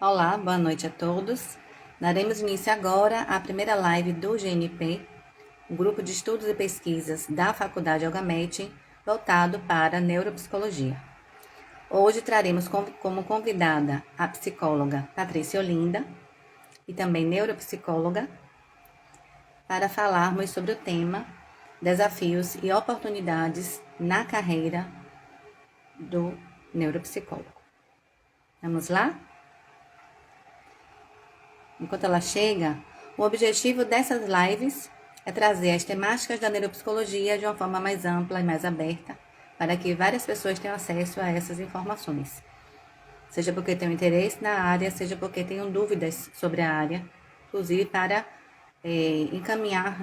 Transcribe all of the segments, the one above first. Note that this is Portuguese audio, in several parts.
Olá, boa noite a todos. Daremos início agora à primeira live do GNP, um grupo de estudos e pesquisas da Faculdade Algamete, voltado para neuropsicologia. Hoje traremos como convidada a psicóloga Patrícia Olinda e também neuropsicóloga para falarmos sobre o tema Desafios e oportunidades na carreira do neuropsicólogo. Vamos lá? Enquanto ela chega, o objetivo dessas lives é trazer as temáticas da neuropsicologia de uma forma mais ampla e mais aberta, para que várias pessoas tenham acesso a essas informações. Seja porque tenham interesse na área, seja porque tenham dúvidas sobre a área, inclusive para encaminhar,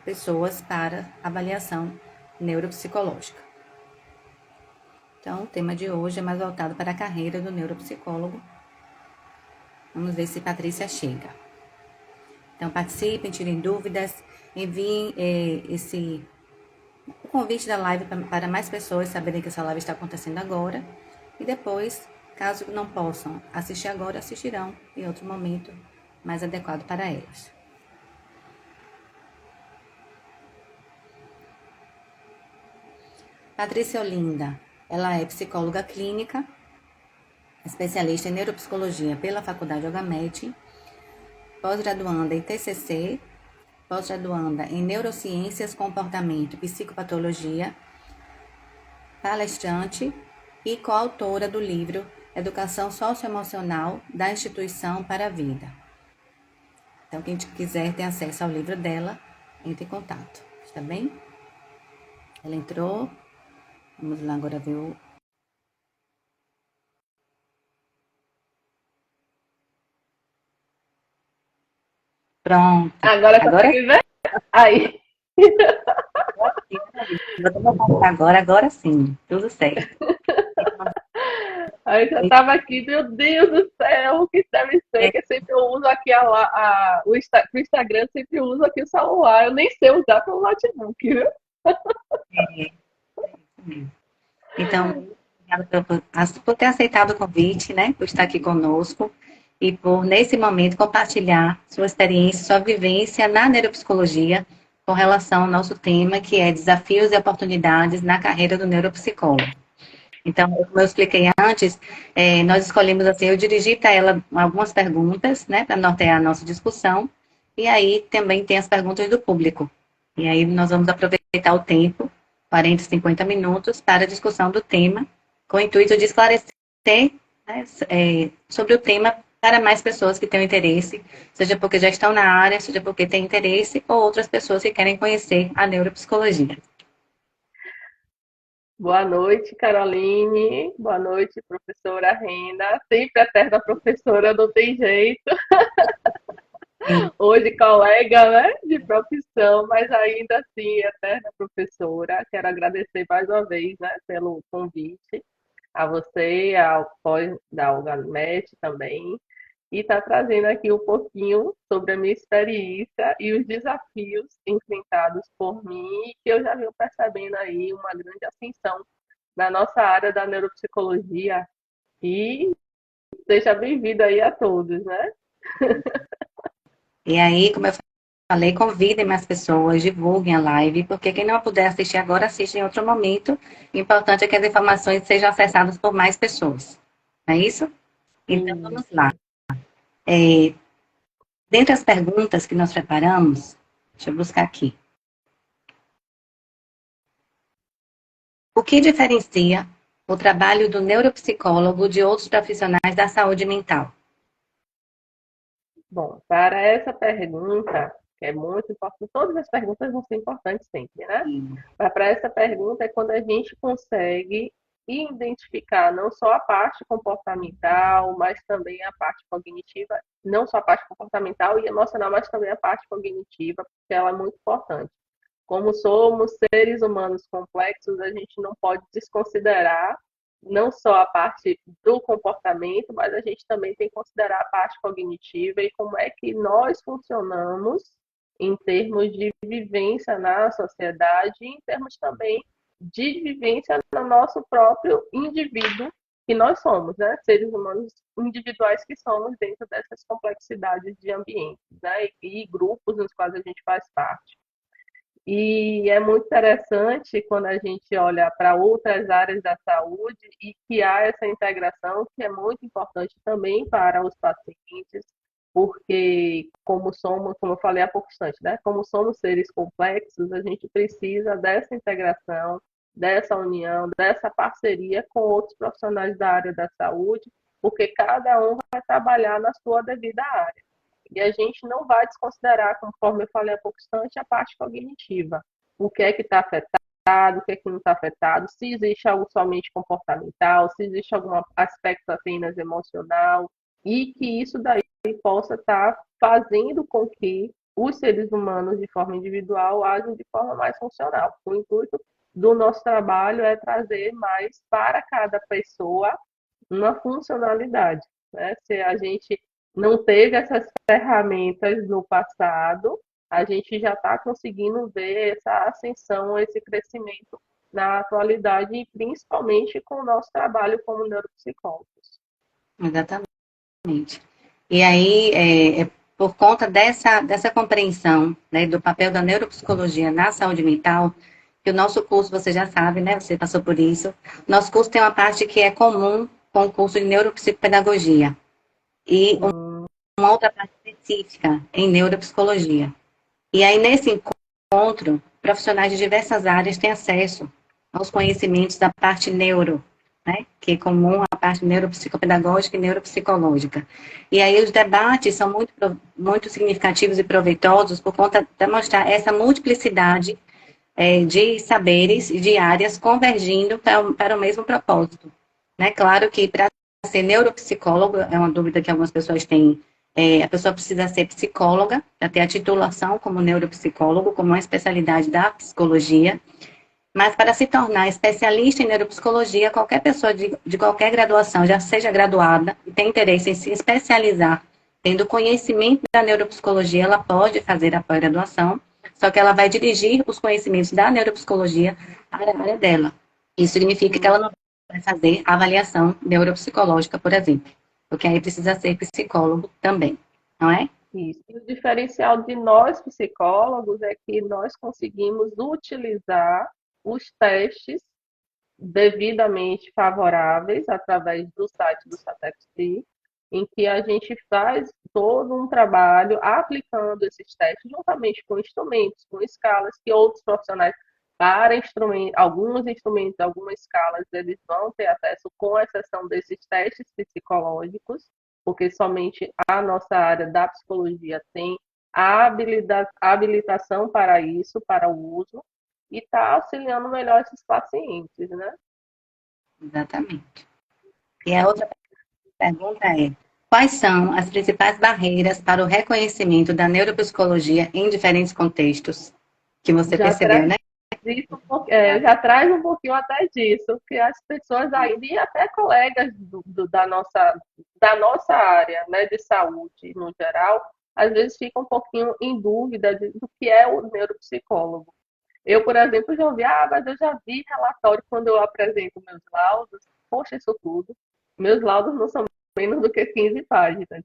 pessoas para avaliação neuropsicológica. Então, o tema de hoje é mais voltado para a carreira do neuropsicólogo. Vamos ver se Patrícia chega. Então, participem, tirem dúvidas, enviem o convite da live para mais pessoas saberem que essa live está acontecendo agora. E depois, caso não possam assistir agora, assistirão em outro momento mais adequado para elas. Patrícia Olinda, ela é psicóloga clínica, especialista em neuropsicologia pela Faculdade Algamete, pós-graduanda em TCC, pós-graduanda em Neurociências, Comportamento e Psicopatologia, palestrante e coautora do livro Educação Socioemocional da Instituição para a Vida. Então, quem quiser ter acesso ao livro dela, entre em contato, está bem? Ela entrou, vamos lá agora ver o... Pronto, Agora agora consegui ver? Aí. agora sim, tudo certo. Aí já estava aqui, meu Deus do céu, o que deve ser? Que sempre eu uso aqui o Instagram, sempre uso aqui o celular. Eu nem sei usar pelo notebook, viu? Então, obrigada por ter aceitado o convite, né? Por estar aqui conosco e por, nesse momento, compartilhar sua experiência, sua vivência na neuropsicologia com relação ao nosso tema, que é desafios e oportunidades na carreira do neuropsicólogo. Então, como eu expliquei antes, nós escolhemos assim, eu dirigi para ela algumas perguntas, né, para nortear a nossa discussão, e aí também tem as perguntas do público. E aí nós vamos aproveitar o tempo, 40, 50 minutos, para a discussão do tema, com o intuito de esclarecer, né, sobre o tema para mais pessoas que tenham interesse, seja porque já estão na área, seja porque têm interesse, ou outras pessoas que querem conhecer a neuropsicologia. Boa noite, Caroline. Boa noite, professora Renda. Sempre eterna professora, não tem jeito. Hoje, colega, né, de profissão, mas ainda assim, eterna professora. Quero agradecer mais uma vez, né, pelo convite a você, ao pós da Algamete também, e está trazendo aqui um pouquinho sobre a minha experiência e os desafios enfrentados por mim, que eu já venho percebendo aí uma grande ascensão na nossa área da neuropsicologia. E seja bem-vindo aí a todos, né? E aí, como eu falei, convidem mais pessoas, divulguem a live, porque quem não puder assistir agora, assiste em outro momento. O importante é que as informações sejam acessadas por mais pessoas. Não é isso? Então, vamos lá. Isso. Dentre as perguntas que nós preparamos, deixa eu buscar aqui. O que diferencia o trabalho do neuropsicólogo de outros profissionais da saúde mental? Bom, para essa pergunta, que é muito importante, todas as perguntas vão ser importantes sempre, né? Sim. Mas para essa pergunta é quando a gente consegue identificar não só a parte comportamental, mas também a parte cognitiva, não só a parte comportamental e emocional, mas também a parte cognitiva, porque ela é muito importante. Como somos seres humanos complexos, a gente não pode desconsiderar não só a parte do comportamento, mas a gente também tem que considerar a parte cognitiva e como é que nós funcionamos em termos de vivência na sociedade e em termos também de vivência no nosso próprio indivíduo que nós somos, né? Seres humanos individuais que somos dentro dessas complexidades de ambientes, né? E grupos nos quais a gente faz parte. E é muito interessante quando a gente olha para outras áreas da saúde e que há essa integração que é muito importante também para os pacientes, porque como somos, como eu falei há pouco instante, né? Como somos seres complexos, a gente precisa dessa integração, dessa união, dessa parceria com outros profissionais da área da saúde, porque cada um vai trabalhar na sua devida área. E a gente não vai desconsiderar, conforme eu falei há pouco instante, a parte cognitiva. O que é que está afetado, o que é que não está afetado, se existe algo somente comportamental, se existe algum aspecto apenas emocional, e que isso daí possa estar fazendo com que os seres humanos, de forma individual, ajam de forma mais funcional. O intuito do nosso trabalho é trazer mais para cada pessoa uma funcionalidade. Né? Se a gente não teve essas ferramentas no passado, a gente já está conseguindo ver essa ascensão, esse crescimento na atualidade e principalmente com o nosso trabalho como neuropsicólogos. Exatamente. E aí, por conta dessa compreensão, né, do papel da neuropsicologia na saúde mental, que o nosso curso, você já sabe, né, você passou por isso, nosso curso tem uma parte que é comum com o curso de neuropsicopedagogia e uma outra parte específica em neuropsicologia. E aí, nesse encontro, profissionais de diversas áreas têm acesso aos conhecimentos da parte neuro, né, que é comum à parte neuropsicopedagógica e neuropsicológica. E aí os debates são muito significativos e proveitosos por conta de mostrar essa multiplicidade de saberes e de áreas convergindo para o mesmo propósito. Né? Claro que para ser neuropsicólogo, é uma dúvida que algumas pessoas têm, a pessoa precisa ser psicóloga, para ter a titulação como neuropsicólogo, como uma especialidade da psicologia, mas para se tornar especialista em neuropsicologia, qualquer pessoa de qualquer graduação, já seja graduada e tem interesse em se especializar, tendo conhecimento da neuropsicologia, ela pode fazer a pós-graduação, só que ela vai dirigir os conhecimentos da neuropsicologia para a área dela. Isso significa que ela não vai fazer avaliação neuropsicológica, por exemplo, porque aí precisa ser psicólogo também, não é? Isso. E o diferencial de nós psicólogos é que nós conseguimos utilizar os testes devidamente favoráveis através do site do SATEC, em que a gente faz todo um trabalho aplicando esses testes juntamente com instrumentos, com escalas que outros profissionais para alguns instrumentos, algumas escalas, eles vão ter acesso com exceção desses testes psicológicos, porque somente a nossa área da psicologia tem a habilitação para isso, para o uso, e está auxiliando melhor esses pacientes, né? Exatamente. E a outra pergunta é: quais são as principais barreiras para o reconhecimento da neuropsicologia em diferentes contextos? Que você Já percebeu, traz né? já traz um pouquinho até disso, que as pessoas ainda, e até colegas da nossa área, né, de saúde no geral, às vezes ficam um pouquinho em dúvida do que é o neuropsicólogo. Eu, por exemplo, já ouvi, mas eu já vi relatório quando eu apresento meus laudos. Poxa, isso tudo. Meus laudos não são menos do que 15 páginas.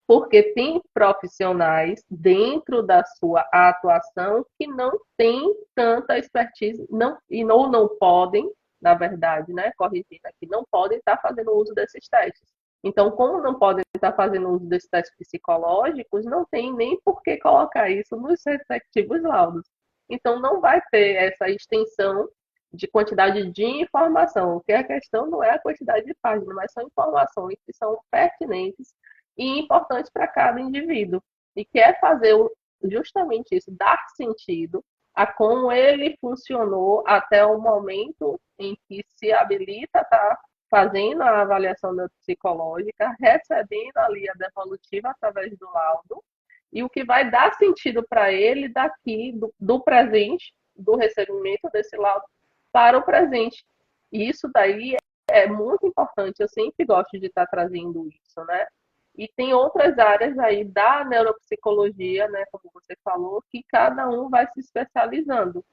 Porque tem profissionais dentro da sua atuação que não têm tanta expertise não, ou não podem, na verdade, né, corrigindo aqui, não podem estar fazendo uso desses testes. Então, como não podem estar fazendo uso desses testes psicológicos, não tem nem por que colocar isso nos respectivos laudos. Então, não vai ter essa extensão de quantidade de informação. O que é a questão não é a quantidade de páginas, mas são informações que são pertinentes e importante para cada indivíduo. E quer fazer justamente isso, dar sentido a como ele funcionou até o momento em que se habilita a estar fazendo a avaliação neuropsicológica, recebendo ali a devolutiva através do laudo, e o que vai dar sentido para ele daqui, do presente, do recebimento desse laudo, para o presente. E isso daí é muito importante, eu sempre gosto de estar trazendo isso, né? E tem outras áreas aí da neuropsicologia, né, como você falou, que cada um vai se especializando.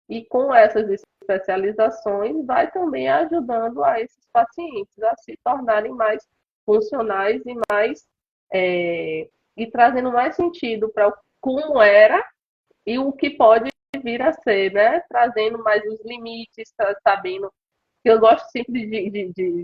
E com essas especializações vai também ajudando a esses pacientes a se tornarem mais funcionais e mais e trazendo mais sentido para como era e o que pode vir a ser, né? Trazendo mais os limites, sabendo que eu gosto sempre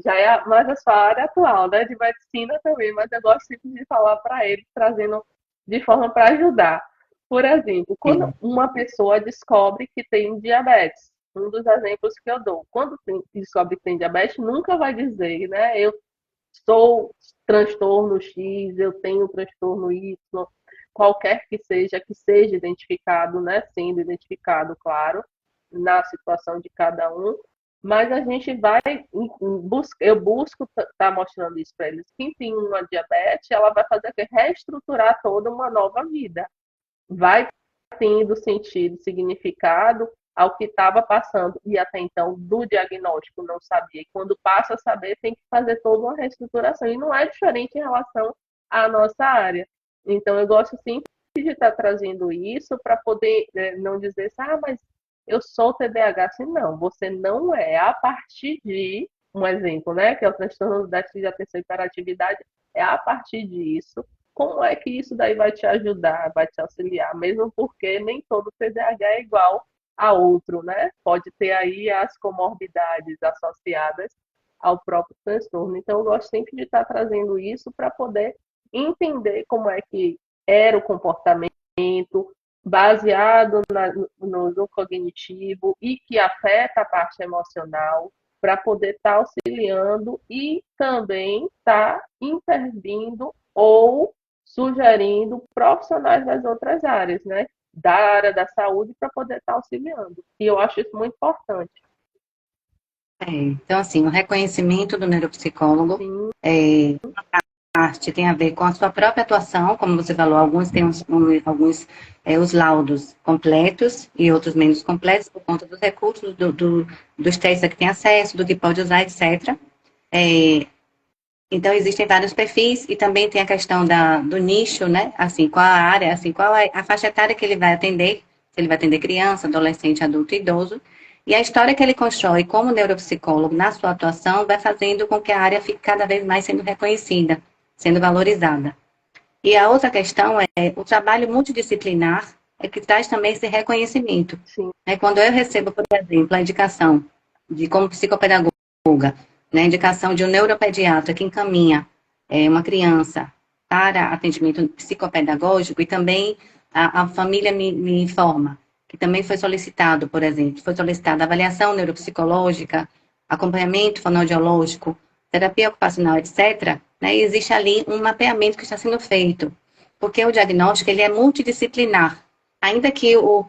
já é mais a sua área atual, né? De medicina também, mas eu gosto sempre de falar para eles, trazendo de forma para ajudar. Por exemplo, quando Sim. uma pessoa descobre que tem diabetes, um dos exemplos que eu dou, quando descobre que tem diabetes, nunca vai dizer, né? Eu sou transtorno X, eu tenho transtorno Y, qualquer que seja identificado, né? Sendo identificado, claro, na situação de cada um, mas a gente vai, eu busco estar mostrando isso para eles. Quem tem uma diabetes, ela vai fazer o quê? Reestruturar toda uma nova vida. Vai tendo sentido, significado ao que estava passando e até então do diagnóstico não sabia. E quando passa a saber, tem que fazer toda uma reestruturação. E não é diferente em relação à nossa área. Então, eu gosto sempre de estar trazendo isso para poder não dizer assim, mas eu sou TDAH. Assim, não, você não é. A partir de, um exemplo, né, que é o transtorno do déficit de atenção e hiperatividade, é a partir disso como é que isso daí vai te ajudar, vai te auxiliar, mesmo porque nem todo TDAH é igual a outro, né? Pode ter aí as comorbidades associadas ao próprio transtorno. Então, eu gosto sempre de estar trazendo isso para poder entender como é que era o comportamento baseado no cognitivo e que afeta a parte emocional, para poder estar auxiliando e também estar intervindo ou sugerindo profissionais das outras áreas, né? Da área da saúde para poder estar auxiliando. E eu acho isso muito importante. Então, assim, o reconhecimento do neuropsicólogo Sim, parte tem a ver com a sua própria atuação, como você falou, alguns têm alguns os laudos completos e outros menos completos por conta dos recursos, dos testes a que tem acesso, do que pode usar, etc. Então, existem vários perfis e também tem a questão do nicho, né? Assim, qual a área, assim, qual é a faixa etária que ele vai atender, se ele vai atender criança, adolescente, adulto e idoso. E a história que ele constrói como neuropsicólogo na sua atuação vai fazendo com que a área fique cada vez mais sendo reconhecida, sendo valorizada. E a outra questão é o trabalho multidisciplinar é que traz também esse reconhecimento. sim, Quando eu recebo, por exemplo, a indicação de como psicopedagoga, né, a indicação de um neuropediatra que encaminha uma criança para atendimento psicopedagógico e também a família me informa que também foi solicitado, por exemplo, foi solicitada avaliação neuropsicológica, acompanhamento fonoaudiológico, terapia ocupacional, etc., né, e existe ali um mapeamento que está sendo feito, porque o diagnóstico ele é multidisciplinar. Ainda que o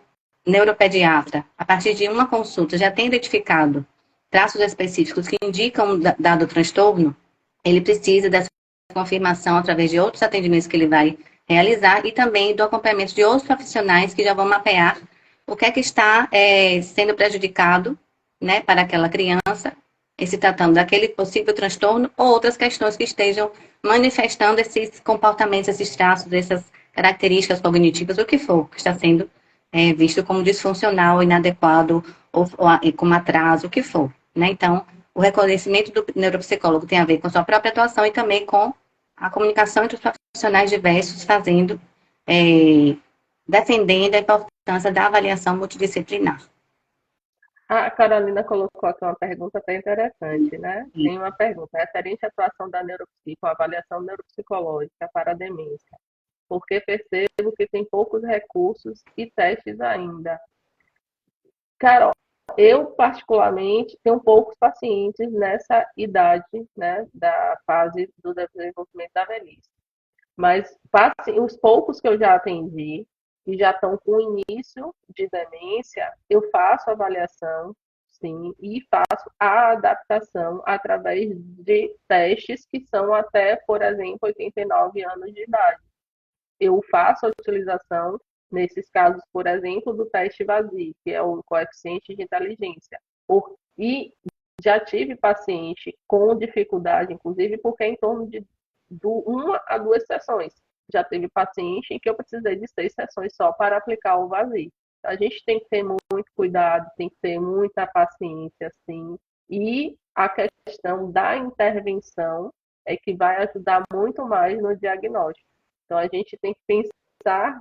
neuropediatra, a partir de uma consulta, já tenha identificado traços específicos que indicam dado transtorno, ele precisa dessa confirmação através de outros atendimentos que ele vai realizar e também do acompanhamento de outros profissionais que já vão mapear o que é que está sendo prejudicado, né, para aquela criança, se tratando daquele possível transtorno ou outras questões que estejam manifestando esses comportamentos, esses traços, essas características cognitivas, o que for, que está sendo visto como disfuncional, inadequado ou como atraso, o que for. Né? Então, o reconhecimento do neuropsicólogo tem a ver com sua própria atuação e também com a comunicação entre os profissionais diversos, fazendo, defendendo a importância da avaliação multidisciplinar. a Carolina colocou aqui uma pergunta até interessante, né? Tem uma pergunta: referente à atuação da neuropsi com avaliação neuropsicológica para a demência, porque percebo que tem poucos recursos e testes ainda. Carol, eu particularmente tenho poucos pacientes nessa idade, né, da fase do desenvolvimento da velhice. Mas os poucos que eu já atendi e já estão com início de demência, eu faço avaliação, sim, e faço a adaptação através de testes que são até, por exemplo, 89 anos de idade. Eu faço a utilização, nesses casos, por exemplo, do teste vazio, que é o coeficiente de inteligência. E já tive paciente com dificuldade, inclusive, porque é em torno de uma a duas sessões. Já teve paciente em que eu precisei de 6 sessões só para aplicar o vazio. A gente tem que ter muito cuidado, tem que ter muita paciência, assim, e a questão da intervenção é que vai ajudar muito mais no diagnóstico. Então, a gente tem que pensar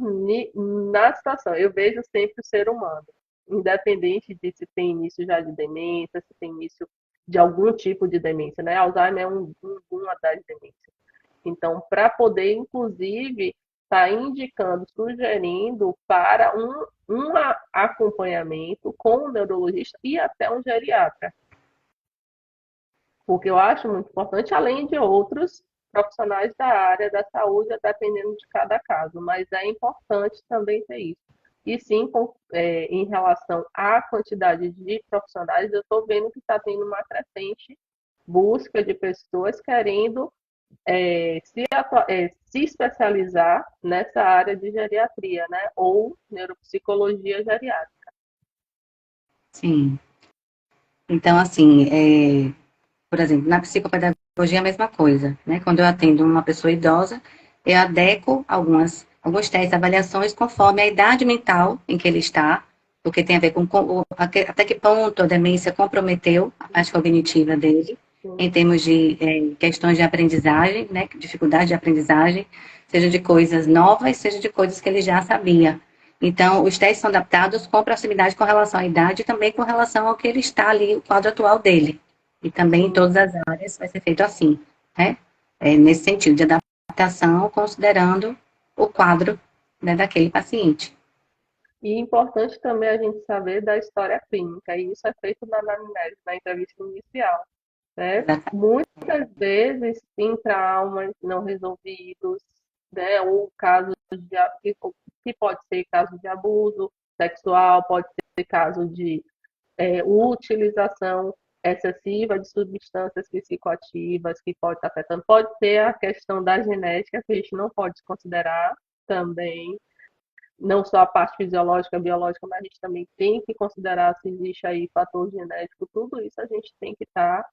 na situação. Eu vejo sempre o ser humano, independente de se tem início já de demência, se tem início de algum tipo de demência, né? Alzheimer é uma das demências. Então, para poder, inclusive, estar indicando, sugerindo para um acompanhamento com o neurologista e até um geriatra. Porque eu acho muito importante, além de outros profissionais da área da saúde, dependendo de cada caso, mas é importante também ter isso. E sim, em relação à quantidade de profissionais, eu estou vendo que está tendo uma crescente busca de pessoas querendo se especializar nessa área de geriatria, né? Ou neuropsicologia geriátrica. Sim. Então, assim, por exemplo, na psicopedagogia é a mesma coisa, né? Quando eu atendo uma pessoa idosa, eu adequo alguns testes, avaliações conforme a idade mental em que ele está, porque tem a ver com até que ponto a demência comprometeu a parte cognitiva dele, em termos de questões de aprendizagem, né? Dificuldade de aprendizagem, seja de coisas novas, seja de coisas que ele já sabia. Então, os testes são adaptados com proximidade com relação à idade e também com relação ao que ele está ali, o quadro atual dele. E também em todas as áreas vai ser feito assim, né? Nesse sentido de adaptação, considerando o quadro, né, daquele paciente. E é importante também a gente saber da história clínica, e isso é feito na anamnese, na entrevista inicial, né? Muitas vezes tem traumas não resolvidos, né? Ou casos que pode ser caso de abuso sexual, pode ser caso de utilização excessiva de substâncias psicoativas que pode estar afetando. Pode ter a questão da genética, que a gente não pode desconsiderar também, não só a parte fisiológica, biológica, mas a gente também tem que considerar se existe aí fator genético, tudo isso a gente tem que estar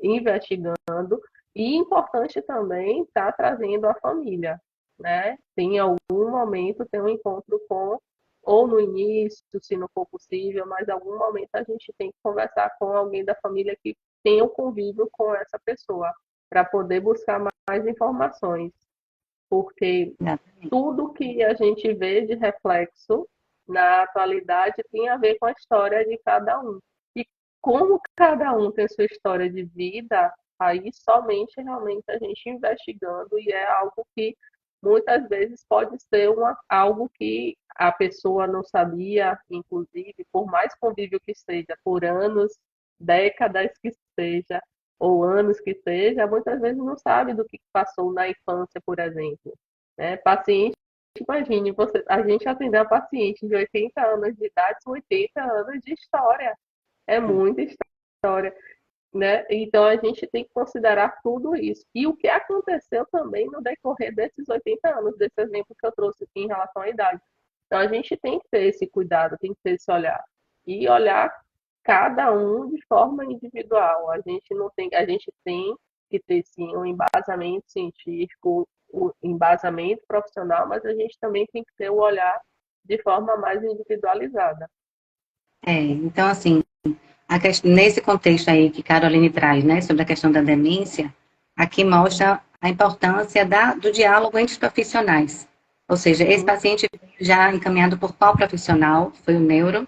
investigando. E importante também estar trazendo a família, né? Em algum momento ter um encontro com, ou no início, se não for possível, mas em algum momento a gente tem que conversar com alguém da família que tenha um convívio com essa pessoa, para poder buscar mais informações. Porque tudo que a gente vê de reflexo na atualidade tem a ver com a história de cada um. E como cada um tem sua história de vida, aí somente realmente a gente investigando, e é algo que muitas vezes pode ser algo que a pessoa não sabia, inclusive, por mais convívio que seja, por anos, décadas que seja, ou anos que seja, muitas vezes não sabe do que passou na infância, por exemplo. Né? Paciente, imagine, a gente atender a paciente de 80 anos de idade, são 80 anos de história. É muita história. Né? Então a gente tem que considerar tudo isso. E o que aconteceu também no decorrer desses 80 anos, desse exemplo que eu trouxe aqui em relação à idade. Então a gente tem que ter esse cuidado, tem que ter esse olhar. E olhar cada um de forma individual. A gente tem que ter sim um embasamento científico, o embasamento profissional, mas a gente também tem que ter o olhar de forma mais individualizada. Então, assim, nesse contexto aí que Caroline traz, né, sobre a questão da demência, aqui mostra a importância do diálogo entre os profissionais. Ou seja, esse paciente já encaminhado por qual profissional? Foi o neuro.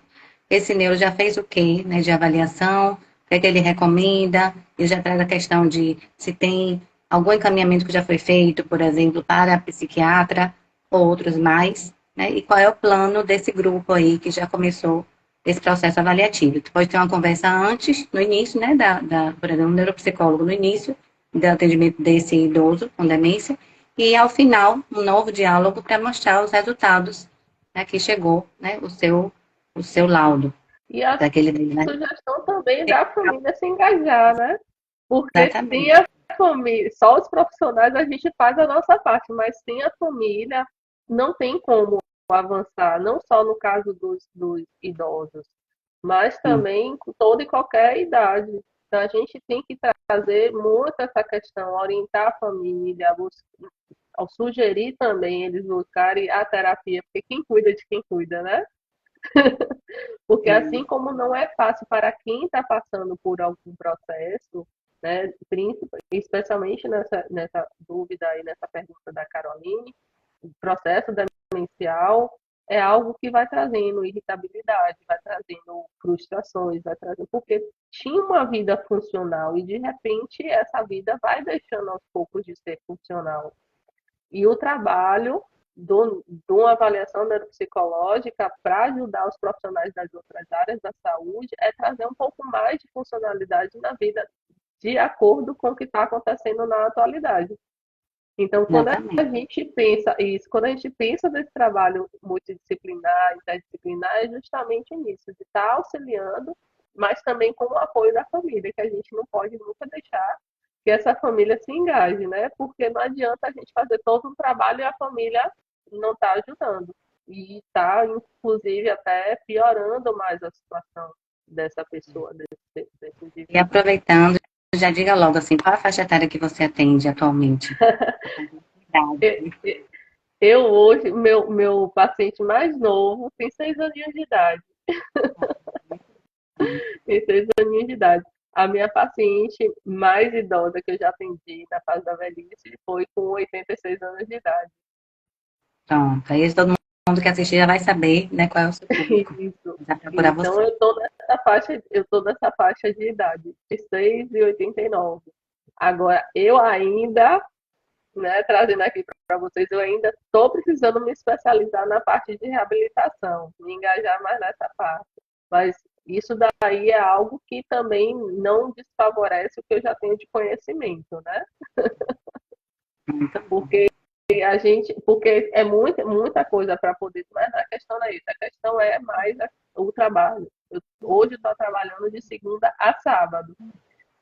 Esse neuro já fez o quê, né, de avaliação? O que é que ele recomenda? Ele já traz a questão de se tem algum encaminhamento que já foi feito, por exemplo, para a psiquiatra ou outros mais, né? E qual é o plano desse grupo aí que já começou esse processo avaliativo. Tu pode ter uma conversa antes, no início, né, por exemplo, um neuropsicólogo no início do atendimento desse idoso com demência, e ao final, um novo diálogo para mostrar os resultados, né, que chegou, né, o seu laudo. E a Daquele, né? sugestão também da família se engajar, né? Porque sem Exatamente. a família, só os profissionais a gente faz a nossa parte, mas sem a família não tem como avançar, não só no caso dos idosos, mas Sim. também com toda e qualquer idade. Então a gente tem que trazer muito essa questão, orientar a família, ao sugerir também eles buscarem a terapia, porque quem cuida de quem cuida, né? Porque assim Sim, como não é fácil para quem está passando por algum processo, né, especialmente nessa dúvida aí, nessa pergunta da Caroline, o processo demencial é algo que vai trazendo irritabilidade, vai trazendo frustrações, vai trazendo, porque tinha uma vida funcional e de repente essa vida vai deixando aos poucos de ser funcional. E o trabalho de uma avaliação neuropsicológica para ajudar os profissionais das outras áreas da saúde é trazer um pouco mais de funcionalidade na vida de acordo com o que está acontecendo na atualidade. Então, quando a exatamente. gente pensa isso, quando a gente pensa nesse trabalho multidisciplinar, interdisciplinar, é justamente nisso, de estar auxiliando, mas também com o apoio da família, que a gente não pode nunca deixar que essa família se engaje, né? Porque não adianta a gente fazer todo um trabalho e a família não está ajudando. E está, inclusive, até piorando mais a situação dessa pessoa, desse E indivíduo. aproveitando, já diga logo assim, qual a faixa etária que você atende atualmente? Eu hoje, meu paciente mais novo tem 6 aninhos de idade. Tem 6 aninhos de idade. A minha paciente mais idosa que eu já atendi na fase da velhice foi com 86 anos de idade. Pronto, aí todo mundo que assistir já vai saber, né, qual é o seu público. Isso. Vai procurar Então você. eu tô nessa faixa de idade, de 6,89. Agora, eu ainda, né, trazendo aqui para vocês, eu ainda estou precisando me especializar na parte de reabilitação, me engajar mais nessa parte. Mas isso daí é algo que também não desfavorece o que eu já tenho de conhecimento, né? Muito bom. Porque porque é muita coisa para poder, mas a questão não é isso, a questão é mais o trabalho. Hoje eu estou trabalhando de segunda a sábado.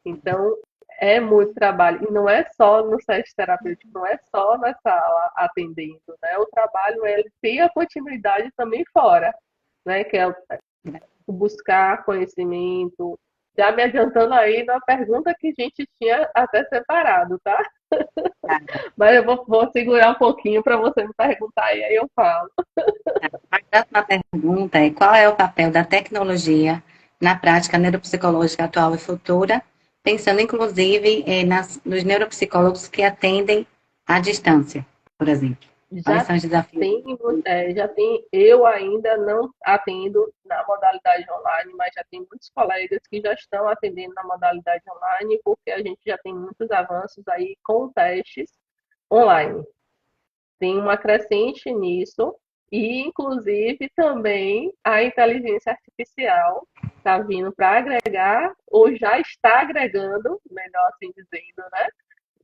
Então, é muito trabalho. E não é só no SESC terapêutico, não é só na sala atendendo, né? O trabalho, ele tem a continuidade também fora, né? Que é o buscar conhecimento. Já me adiantando aí na pergunta que a gente tinha até separado, tá? Mas eu vou segurar um pouquinho para você me perguntar e aí eu falo. A próxima pergunta é qual é o papel da tecnologia na prática neuropsicológica atual e futura, pensando inclusive nos neuropsicólogos que atendem à distância, por exemplo. Quais Já são os desafios? eu ainda não atendo na modalidade online, mas já tem muitos colegas que já estão atendendo na modalidade online, porque a gente já tem muitos avanços aí com testes online. Tem uma crescente nisso, e inclusive também a inteligência artificial está vindo para agregar, ou já está agregando, melhor assim dizendo, né?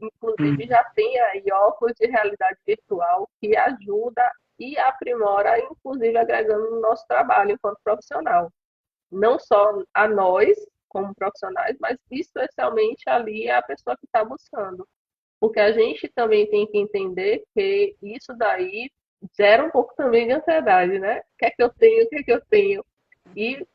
Inclusive Hum, já tem aí óculos de realidade virtual que ajuda e aprimora, inclusive agregando no nosso trabalho enquanto profissional. Não só a nós, como profissionais, mas especialmente ali a pessoa que está buscando. Porque a gente também tem que entender que isso daí gera um pouco também de ansiedade, né? O que é que eu tenho, o que é que eu tenho? E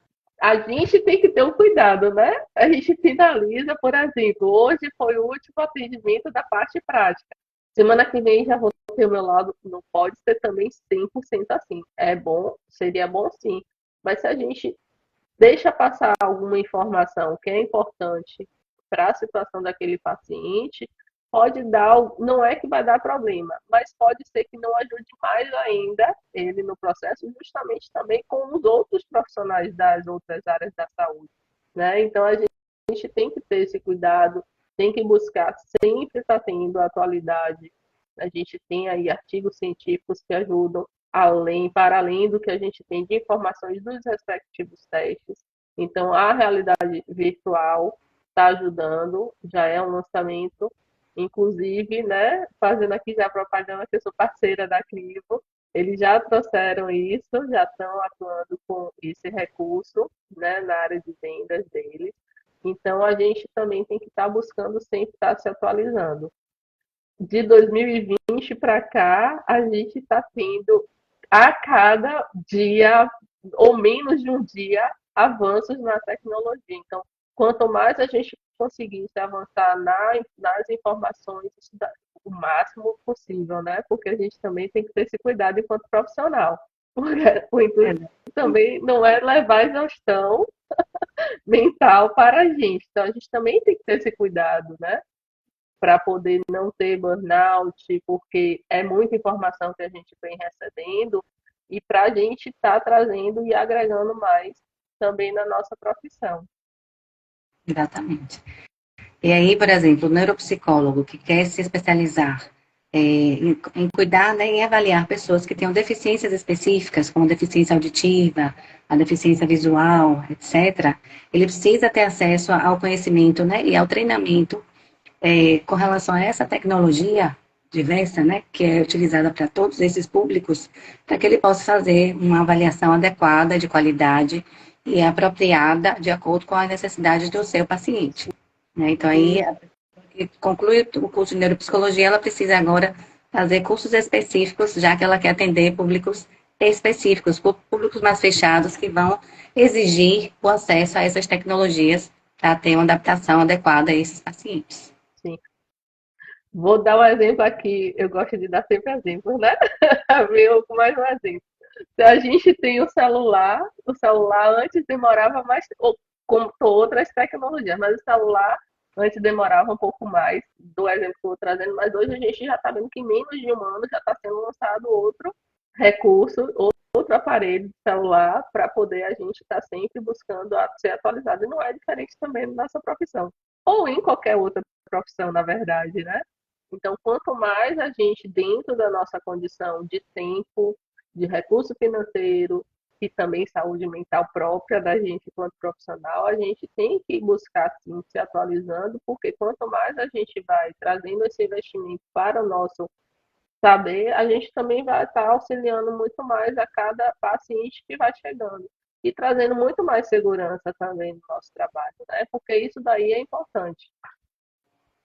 a gente tem que ter um cuidado, né? A gente finaliza, por exemplo, hoje foi o último atendimento da parte prática. Semana que vem já vou ter o meu lado, não pode ser também 100% assim. É bom, seria bom sim. Mas se a gente deixa passar alguma informação que é importante para a situação daquele paciente, pode dar, não é que vai dar problema, mas pode ser que não ajude mais ainda ele no processo, justamente também com os outros profissionais das outras áreas da saúde, né? Então a gente tem que ter esse cuidado, tem que buscar sempre estar tendo atualidade. A gente tem aí artigos científicos que ajudam para além do que a gente tem de informações dos respectivos testes. Então, a realidade virtual está ajudando, já é um lançamento, inclusive, né, fazendo aqui já propaganda que eu sou parceira da Clivo, eles já trouxeram isso, já estão atuando com esse recurso, né, na área de vendas deles. Então, a gente também tem que estar buscando sempre estar se atualizando. De 2020 para cá, a gente está tendo a cada dia, ou menos de um dia, avanços na tecnologia. Então, quanto mais a gente conseguisse avançar nas informações, o máximo possível, né? Porque a gente também tem que ter esse cuidado enquanto profissional. O intuito também não é levar exaustão mental para a gente. Então, a gente também tem que ter esse cuidado, né? Para poder não ter burnout, porque é muita informação que a gente vem recebendo e para a gente estar trazendo e agregando mais também na nossa profissão. Exatamente. E aí, por exemplo, o neuropsicólogo que quer se especializar em cuidar, né, em avaliar pessoas que tenham deficiências específicas, como deficiência auditiva, a deficiência visual, etc., ele precisa ter acesso ao conhecimento, né, e ao treinamento com relação a essa tecnologia diversa, né, que é utilizada para todos esses públicos, para que ele possa fazer uma avaliação adequada, de qualidade e apropriada, de acordo com a necessidade do seu paciente. Né? Então, aí, a pessoa que conclui o curso de neuropsicologia, ela precisa agora fazer cursos específicos, já que ela quer atender públicos específicos, públicos mais fechados, que vão exigir o acesso a essas tecnologias para ter uma adaptação adequada a esses pacientes. Sim. Vou dar um exemplo aqui, eu gosto de dar sempre exemplos, né? Meu, mais um exemplo. Se a gente tem o celular antes demorava mais, ou como outras tecnologias, mas o celular antes demorava um pouco mais, do exemplo que eu estou trazendo, mas hoje a gente já está vendo que em menos de um ano já está sendo lançado outro recurso, outro aparelho de celular para poder a gente estar sempre buscando ser atualizado. E não é diferente também na nossa profissão, ou em qualquer outra profissão, na verdade, né? Então, quanto mais a gente, dentro da nossa condição de tempo, de recurso financeiro e também saúde mental própria da gente enquanto profissional, a gente tem que buscar sim, se atualizando, porque quanto mais a gente vai trazendo esse investimento para o nosso saber, a gente também vai estar auxiliando muito mais a cada paciente que vai chegando e trazendo muito mais segurança também no nosso trabalho, né? Porque isso daí é importante.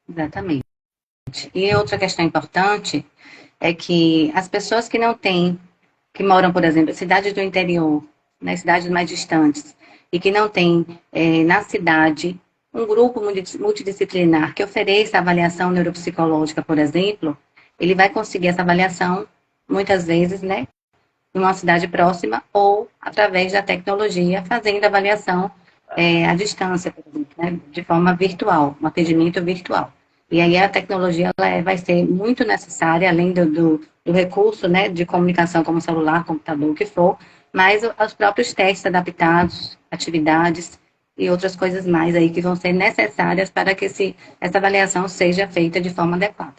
Exatamente. E outra questão importante é que as pessoas que não têm, que moram, por exemplo, em cidades do interior, nas cidades mais distantes, e que não têm na cidade um grupo multidisciplinar que ofereça avaliação neuropsicológica, por exemplo, ele vai conseguir essa avaliação, muitas vezes, né, em uma cidade próxima ou através da tecnologia, fazendo avaliação à distância, por exemplo, né, de forma virtual, um atendimento virtual. E aí a tecnologia vai ser muito necessária, além do recurso, né, de comunicação como celular, computador, o que for, mas os próprios testes adaptados, atividades e outras coisas mais aí que vão ser necessárias para que essa avaliação seja feita de forma adequada.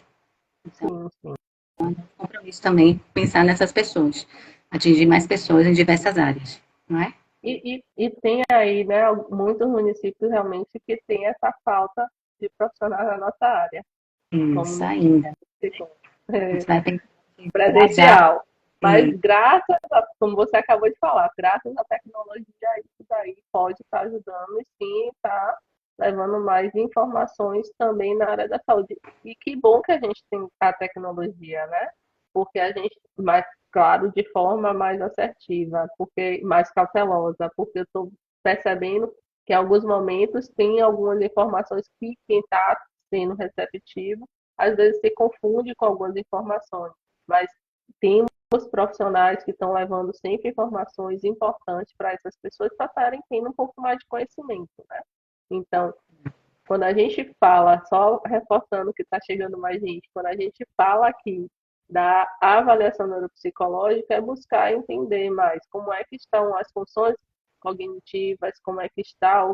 Sim, sim. Compromisso também pensar nessas pessoas, atingir mais pessoas em diversas áreas, não é? E tem aí, né, muitos municípios realmente que tem essa falta de profissionais na nossa área, como Isso no ainda. A é, gente vai ter que encorajar. presencial. Mas graças a, como você acabou de falar, graças à tecnologia, isso daí pode estar ajudando e sim está levando mais informações também na área da saúde. E que bom que a gente tem a tecnologia, né? Porque a gente, mais claro, de forma mais assertiva, porque mais cautelosa, porque eu estou percebendo que em alguns momentos tem algumas informações que quem está sendo receptivo às vezes se confunde com algumas informações, mas tem os profissionais que estão levando sempre informações importantes para essas pessoas para estarem tendo um pouco mais de conhecimento, né? Então, quando a gente fala, só reforçando que está chegando mais gente, quando a gente fala aqui da avaliação neuropsicológica, é buscar entender mais como é que estão as funções cognitivas, como é que está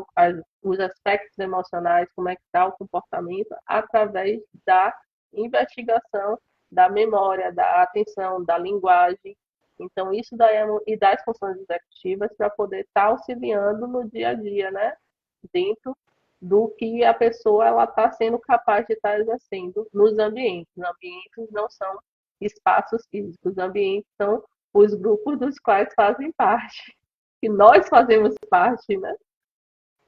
os aspectos emocionais, como é que está o comportamento, através da investigação da memória, da atenção, da linguagem. Então, isso daí e das funções executivas para poder estar auxiliando no dia a dia, né? Dentro do que a pessoa ela está sendo capaz de estar exercendo nos ambientes. Os ambientes não são espaços físicos, os ambientes são os grupos dos quais fazem parte, que nós fazemos parte, né?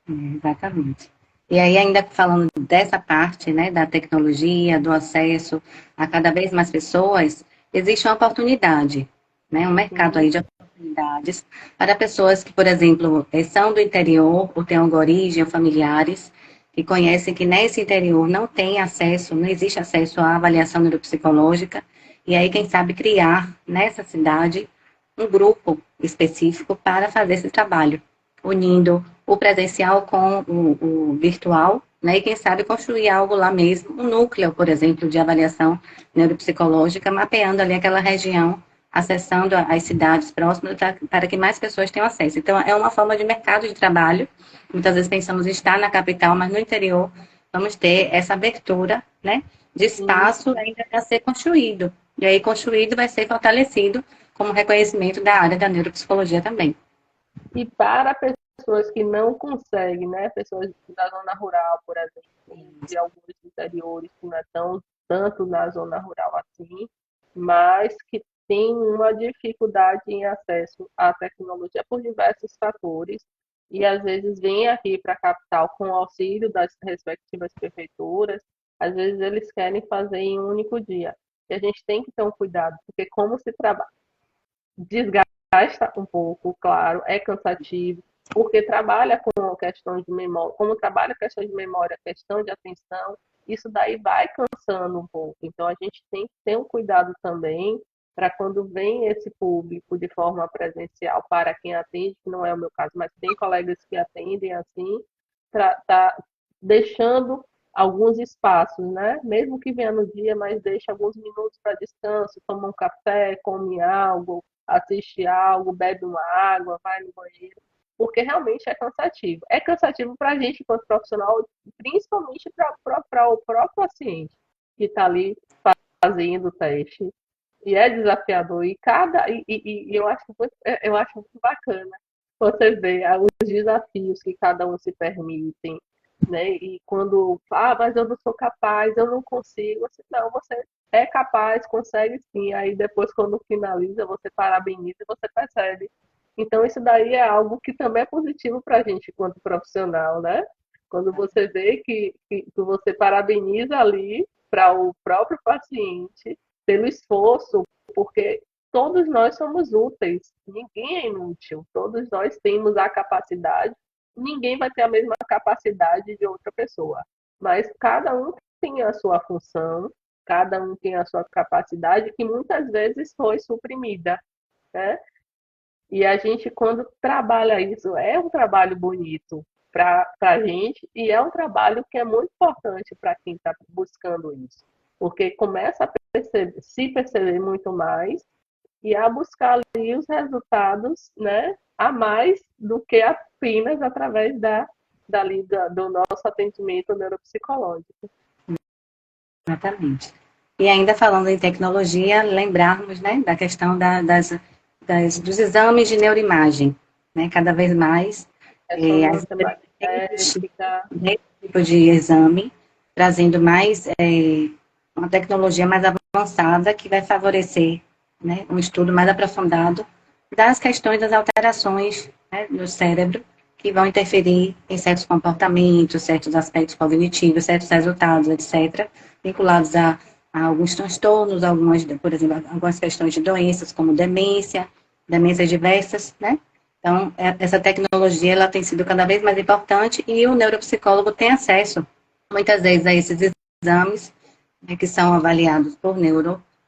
Exatamente. E aí, ainda falando dessa parte, né, da tecnologia, do acesso a cada vez mais pessoas, existe uma oportunidade, né, um mercado Sim, aí de oportunidades para pessoas que, por exemplo, são do interior ou têm alguma origem, ou familiares, que conhecem que nesse interior não tem acesso, não existe acesso à avaliação neuropsicológica, e aí, quem sabe, criar nessa cidade um grupo específico para fazer esse trabalho, unindo o presencial com o virtual, né? E quem sabe construir algo lá mesmo, um núcleo, por exemplo, de avaliação neuropsicológica, mapeando ali aquela região, acessando as cidades próximas para que mais pessoas tenham acesso. Então, é uma forma de mercado de trabalho. Muitas vezes pensamos em estar na capital, mas no interior vamos ter essa abertura, né, de espaço ainda a ser construído. E aí, construído vai ser fortalecido como reconhecimento da área da neuropsicologia também. E para pessoas que não conseguem, né, pessoas da zona rural, por exemplo, de alguns interiores que não é tanto na zona rural assim, mas que tem uma dificuldade em acesso à tecnologia por diversos fatores, e às vezes vem aqui para a capital com o auxílio das respectivas prefeituras, às vezes eles querem fazer em um único dia. E a gente tem que ter um cuidado, porque como se trabalha, desgasta um pouco, claro, é cansativo, porque trabalha com questões de memória, como trabalha questão de memória, questão de atenção, isso daí vai cansando um pouco. Então a gente tem que ter um cuidado também para quando vem esse público de forma presencial, para quem atende, que não é o meu caso, mas tem colegas que atendem assim, tá deixando alguns espaços, né? Mesmo que venha no dia, mas deixa alguns minutos para descanso, toma um café, come algo, assiste algo, bebe uma água, vai no banheiro, porque realmente é cansativo. É cansativo para a gente, enquanto profissional, principalmente para o próprio paciente que está ali fazendo o teste. E é desafiador. E eu acho muito bacana você ver os desafios que cada um se permitem, né? E quando, mas eu não sou capaz, eu não consigo. Assim, não, você é capaz, consegue sim. Aí depois, quando finaliza, você parabeniza e você percebe. Então, isso daí é algo que também é positivo para a gente, enquanto profissional, né? Quando você vê que você parabeniza ali para o próprio paciente pelo esforço, porque todos nós somos úteis, ninguém é inútil, todos nós temos a capacidade, ninguém vai ter a mesma capacidade de outra pessoa, mas cada um tem a sua função, cada um tem a sua capacidade que muitas vezes foi suprimida, né? E a gente, quando trabalha isso, é um trabalho bonito para a gente e é um trabalho que é muito importante para quem está buscando isso, porque começa a se perceber muito mais e a buscar ali os resultados, né, a mais do que apenas através do nosso atendimento neuropsicológico. Exatamente. E ainda falando em tecnologia, lembrarmos, né, da questão dos exames de neuroimagem, né, cada vez mais as Ressonância empresas têm investido magnética. nesse tipo de exame, trazendo mais uma tecnologia mais avançada que vai favorecer, né, um estudo mais aprofundado das questões das alterações, né, no cérebro que vão interferir em certos comportamentos, certos aspectos cognitivos, certos resultados, etc., vinculados a alguns transtornos, por exemplo, algumas questões de doenças, como demências diversas, né? Então, essa tecnologia, ela tem sido cada vez mais importante e o neuropsicólogo tem acesso, muitas vezes, a esses exames, né, que são avaliados por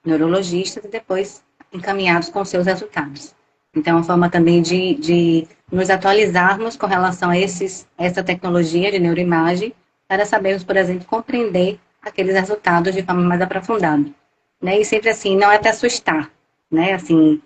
neurologistas e depois encaminhados com seus resultados. Então, é uma forma também de nos atualizarmos com relação a essa tecnologia de neuroimagem, para sabermos, por exemplo, compreender aqueles resultados de forma mais aprofundada. Né? E sempre assim, não é para assustar, né? Assim,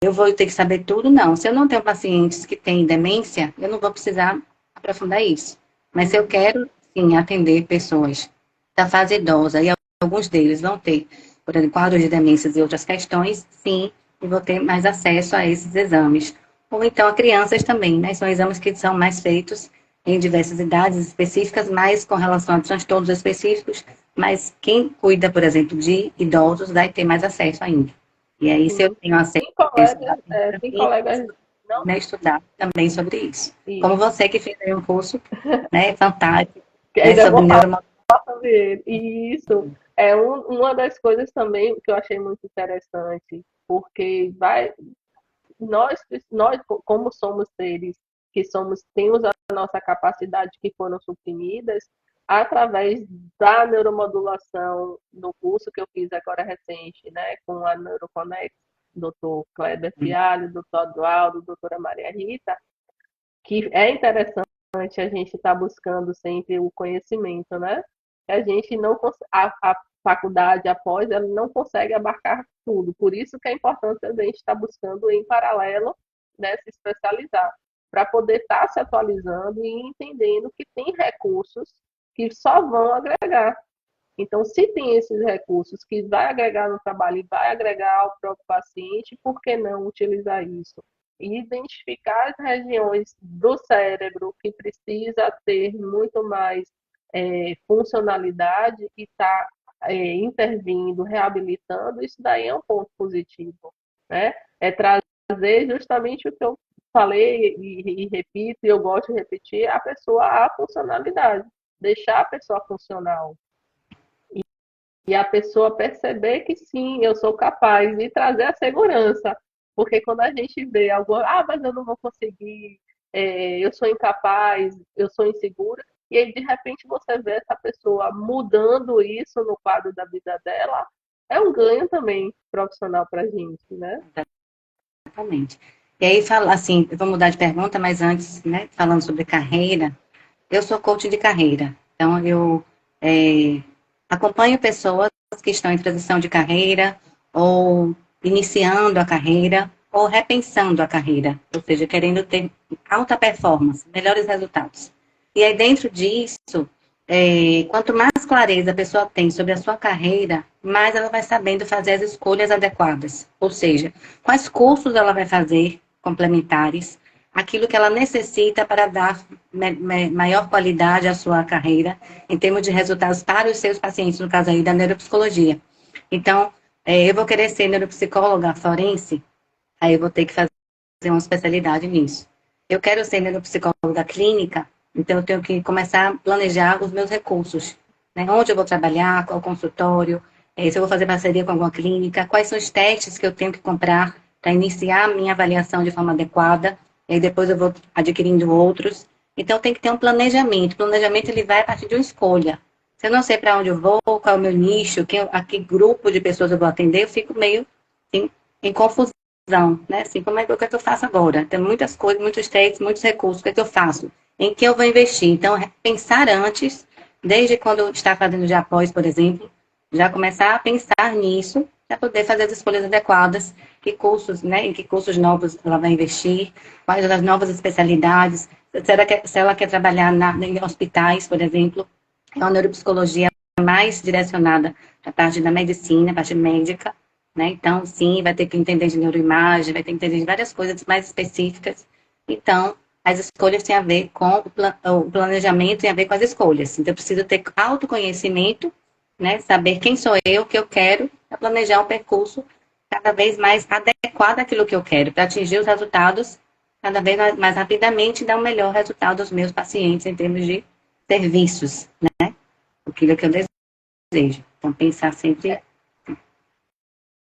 eu vou ter que saber tudo, não. Se eu não tenho pacientes que têm demência, eu não vou precisar aprofundar isso. Mas se eu quero, sim, atender pessoas da fase idosa, e alguns deles vão ter, por exemplo, quadros de demências e outras questões, sim, e vou ter mais acesso a esses exames. Ou então a crianças também, né? São exames que são mais feitos em diversas idades específicas, mas com relação a transtornos específicos, mas quem cuida, por exemplo, de idosos vai ter mais acesso ainda. E aí, se eu Sim. tenho acesso Tem colegas não. a estudar também sobre isso. Como Isso. você que fez aí um curso, né, fantástico, Que né, ainda sobre vou falar neuromodulação. sobre ele. E isso é uma das coisas também que eu achei muito interessante, porque nós como somos seres que temos a nossa capacidade que foram suprimidas através da neuromodulação no curso que eu fiz agora recente, né, com a Neuroconex. doutor Kleber Fialho, doutor Eduardo, doutora Maria Rita, que é interessante a gente estar buscando sempre o conhecimento, né? A gente não a faculdade após ela não consegue abarcar tudo, por isso que é importante a gente estar buscando em paralelo, né, se especializar, para poder estar se atualizando e entendendo que tem recursos que só vão agregar. Então, se tem esses recursos que vai agregar no trabalho e vai agregar ao próprio paciente, por que não utilizar isso? E identificar as regiões do cérebro que precisa ter muito mais funcionalidade e estar intervindo, reabilitando, isso daí é um ponto positivo, né? É trazer justamente o que eu falei e repito, e eu gosto de repetir, a pessoa à funcionalidade, deixar a pessoa funcional, e a pessoa perceber que sim, eu sou capaz e trazer a segurança. Porque quando a gente vê algo, mas eu não vou conseguir, eu sou incapaz, eu sou insegura, e aí de repente você vê essa pessoa mudando isso no quadro da vida dela, é um ganho também profissional para a gente, né? Exatamente. E aí, fala assim, eu vou mudar de pergunta, mas antes, né, falando sobre carreira, eu sou coach de carreira. Então, eu acompanho pessoas que estão em transição de carreira, ou iniciando a carreira, ou repensando a carreira, ou seja, querendo ter alta performance, melhores resultados. E aí, dentro disso, quanto mais clareza a pessoa tem sobre a sua carreira, mais ela vai sabendo fazer as escolhas adequadas. Ou seja, quais cursos ela vai fazer complementares, aquilo que ela necessita para dar maior qualidade à sua carreira, em termos de resultados para os seus pacientes, no caso aí da neuropsicologia. Então, eu vou querer ser neuropsicóloga forense, aí eu vou ter que fazer uma especialidade nisso. Eu quero ser neuropsicóloga clínica, então eu tenho que começar a planejar os meus recursos, né? Onde eu vou trabalhar, qual consultório, se eu vou fazer parceria com alguma clínica, quais são os testes que eu tenho que comprar para iniciar a minha avaliação de forma adequada, e depois eu vou adquirindo outros. Então tem que ter um planejamento. O planejamento ele vai a partir de uma escolha. Se eu não sei para onde eu vou, qual é o meu nicho, a que grupo de pessoas eu vou atender, eu fico meio assim, em confusão, né? Assim, como é que eu faço agora? Tem muitas coisas, muitos testes, muitos recursos, o que é que eu faço? Em que eu vou investir? Então, pensar antes, desde quando está fazendo de após, por exemplo, já começar a pensar nisso, para poder fazer as escolhas adequadas, que cursos, né? Em que cursos novos ela vai investir, quais as novas especialidades, se ela quer trabalhar em hospitais, por exemplo, é uma neuropsicologia mais direcionada para a parte da medicina, a parte médica, né? Então, sim, vai ter que entender de neuroimagem, vai ter que entender de várias coisas mais específicas. Então, as escolhas têm a ver com o planejamento, tem a ver com as escolhas. Então, eu preciso ter autoconhecimento, né? Saber quem sou eu, o que eu quero, para planejar um percurso cada vez mais adequado àquilo que eu quero, para atingir os resultados cada vez mais rapidamente e dar um melhor resultado aos meus pacientes em termos de serviços, né? Aquilo que eu desejo. Então, pensar sempre.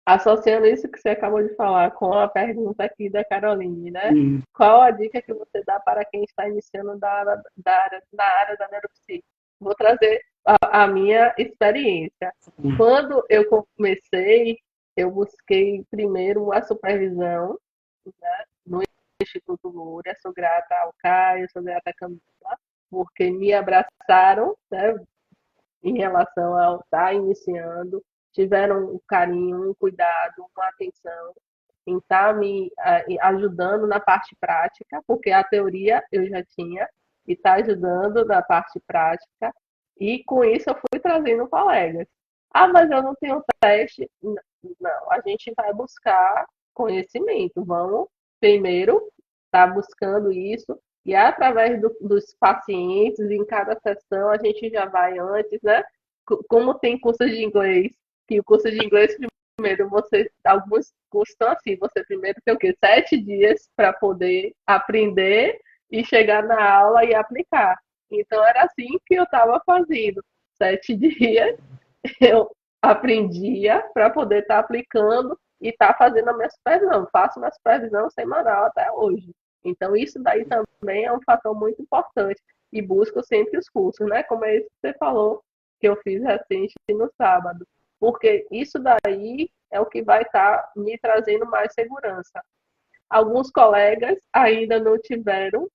Associando isso que você acabou de falar com a pergunta aqui da Caroline, né? Qual a dica que você dá para quem está iniciando na área da neuropsia? Vou trazer a minha experiência. Quando eu comecei, eu busquei primeiro a supervisão, né, no Instituto Lúria. Sou grata ao Caio, sou grata à Camila, porque me abraçaram, né, em relação ao estar iniciando, tiveram um carinho, um cuidado, uma atenção em estar me ajudando na parte prática, porque a teoria eu já tinha, e está ajudando na parte prática, e com isso eu fui trazendo colegas. Mas eu não tenho teste. Não, a gente vai buscar conhecimento. Vamos primeiro estar buscando isso, e através dos pacientes, em cada sessão, a gente já vai antes, né? Como tem curso de inglês, que o curso de inglês, primeiro, alguns custam assim, você primeiro tem o quê? 7 dias para poder aprender e chegar na aula e aplicar. Então, era assim que eu estava fazendo. 7 dias, eu aprendia para poder estar aplicando e estar fazendo a minha supervisão. Faço minha supervisão semanal até hoje. Então, isso daí também é um fator muito importante. E busco sempre os cursos, né? Como é isso que você falou, que eu fiz recente no sábado. Porque isso daí é o que vai estar me trazendo mais segurança. Alguns colegas ainda não tiveram.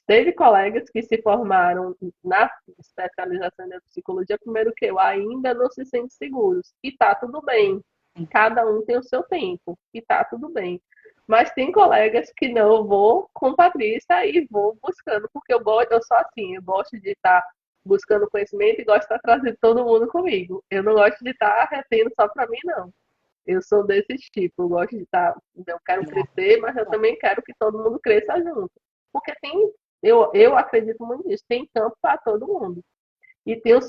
Teve colegas que se formaram na especialização em psicologia, primeiro que eu, ainda não se sentem seguros. E tá tudo bem. Cada um tem o seu tempo. E tá tudo bem. Mas tem colegas que não, eu vou com Patrícia e vou buscando, porque eu sou assim, eu gosto de estar buscando conhecimento e gosto de estar trazendo todo mundo comigo. Eu não gosto de estar retendo só para mim, não. Eu sou desse tipo, eu gosto de estar, eu quero crescer, mas eu também quero que todo mundo cresça junto. Porque eu acredito muito nisso, tem campo para todo mundo. E tem os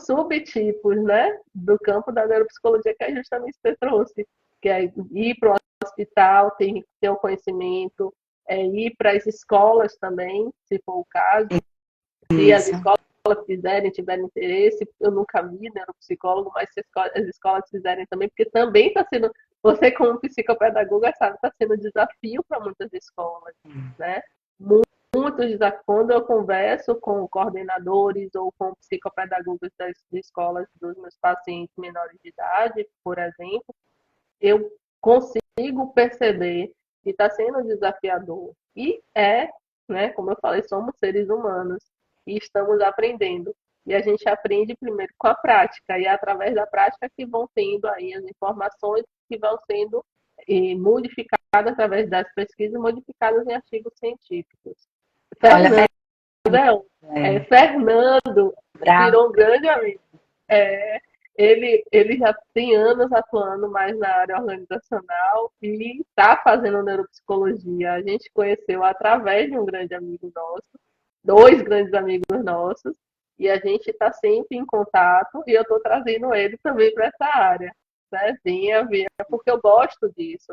subtipos, né, do campo da neuropsicologia que é justamente você trouxe, que é ir para o hospital, ter o conhecimento, ir para as escolas também, se for o caso, se as escolas tiverem interesse, eu nunca vi neuropsicólogo, mas se as escolas fizerem também, porque também está sendo, você como psicopedagoga sabe, está sendo desafio para muitas escolas, né? Muitos desafios. Quando eu converso com coordenadores ou com psicopedagogas das escolas dos meus pacientes menores de idade, por exemplo, eu consigo perceber que está sendo desafiador. E né, como eu falei, somos seres humanos e estamos aprendendo. E a gente aprende primeiro com a prática, e é através da prática que vão tendo aí as informações que vão sendo modificadas através das pesquisas, modificadas em artigos científicos. Olha, Fernando bravo. virou um grande amigo. Ele já tem anos atuando mais na área organizacional e está fazendo neuropsicologia. A gente conheceu através de um grande amigo nosso, dois grandes amigos nossos, e a gente está sempre em contato e eu estou trazendo ele também para essa área. Né? Venha ver, porque eu gosto disso.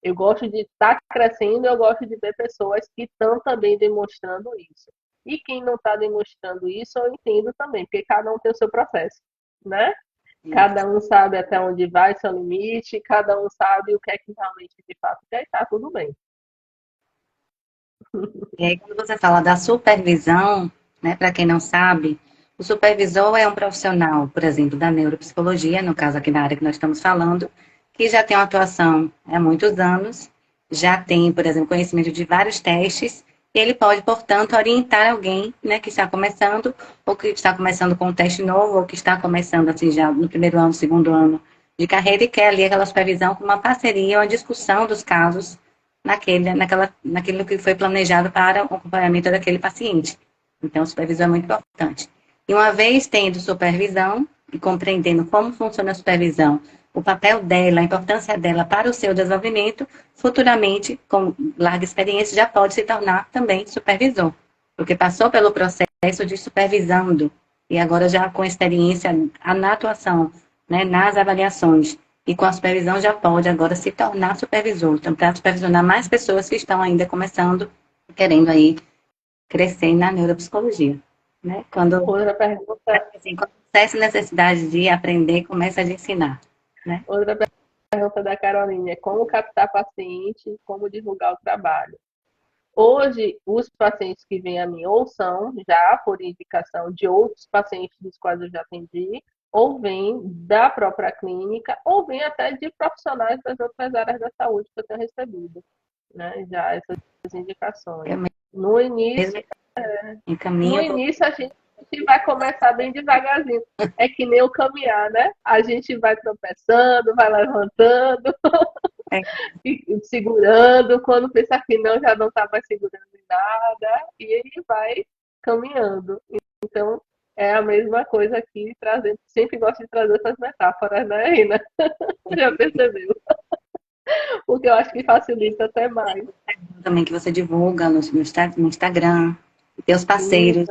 Eu gosto de estar crescendo, eu gosto de ver pessoas que estão também demonstrando isso. E quem não está demonstrando isso, eu entendo também, porque cada um tem o seu processo, né? Isso. Cada um sabe até onde vai seu limite, cada um sabe o que é que realmente de fato quer e está tudo bem. E aí, quando você fala da supervisão, né, para quem não sabe, o supervisor é um profissional, por exemplo, da neuropsicologia, no caso aqui na área que nós estamos falando, que já tem uma atuação há muitos anos, já tem, por exemplo, conhecimento de vários testes, e ele pode, portanto, orientar alguém, né, que está começando, ou que está começando com um teste novo, ou que está começando, assim, já no primeiro ano, segundo ano de carreira, e quer ali aquela supervisão com uma parceria, uma discussão dos casos, naquilo que foi planejado para o acompanhamento daquele paciente. Então, supervisão é muito importante. E uma vez tendo supervisão e compreendendo como funciona a supervisão, o papel dela, a importância dela para o seu desenvolvimento, futuramente, com larga experiência, já pode se tornar também supervisor, porque passou pelo processo de supervisando e agora já com experiência na atuação, né, nas avaliações, e com a supervisão já pode agora se tornar supervisor. Então, para supervisionar mais pessoas que estão ainda começando, querendo aí crescer na neuropsicologia. Né? Outra pergunta. Assim, quando essa necessidade de aprender, começa a ensinar. Né? Outra pergunta da Carolina é como captar paciente e como divulgar o trabalho. Hoje, os pacientes que vêm a mim ou são já por indicação de outros pacientes dos quais eu já atendi, ou vem da própria clínica, ou vem até de profissionais das outras áreas da saúde que eu tenho recebido, né? Já essas indicações. No início a gente vai começar bem devagarzinho. É que nem o caminhar, né? A gente vai tropeçando, vai levantando, segurando, quando pensa que não, já não está mais segurando em nada, e ele vai caminhando. Então, é a mesma coisa aqui, trazendo. Sempre gosto de trazer essas metáforas, né, Rina? Já percebeu? Porque eu acho que facilita até mais. Também que você divulga no Instagram, teus parceiros,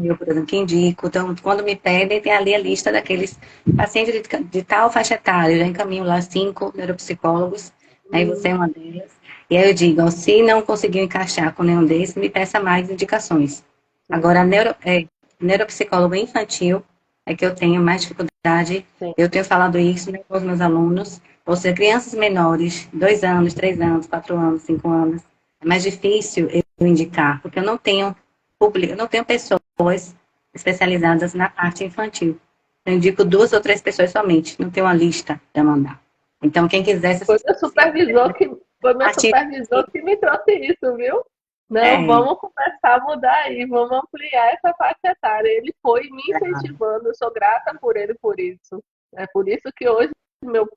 eu, por exemplo, que indico. Então, quando me pedem, tem ali a lista daqueles pacientes de tal faixa etária. Eu já encaminho lá 5 neuropsicólogos, aí você é uma delas. E aí eu digo, se não conseguiu encaixar com nenhum desses, me peça mais indicações. Agora, neuropsicólogo infantil é que eu tenho mais dificuldade. Eu tenho falado isso, né, com os meus alunos. Ou seja, crianças menores, 2 anos, 3 anos, 4 anos, 5 anos. É mais difícil eu indicar, porque eu não tenho público, eu não tenho pessoas especializadas na parte infantil. Eu indico 2 ou 3 pessoas somente, não tem uma lista para mandar. Então, quem quiser... Foi meu supervisor que, foi meu Ativo. supervisor que me trouxe isso, viu? Não, É, vamos começar a mudar aí, vamos ampliar essa faixa etária. Ele foi me incentivando, eu sou grata por ele por isso. É por isso que hoje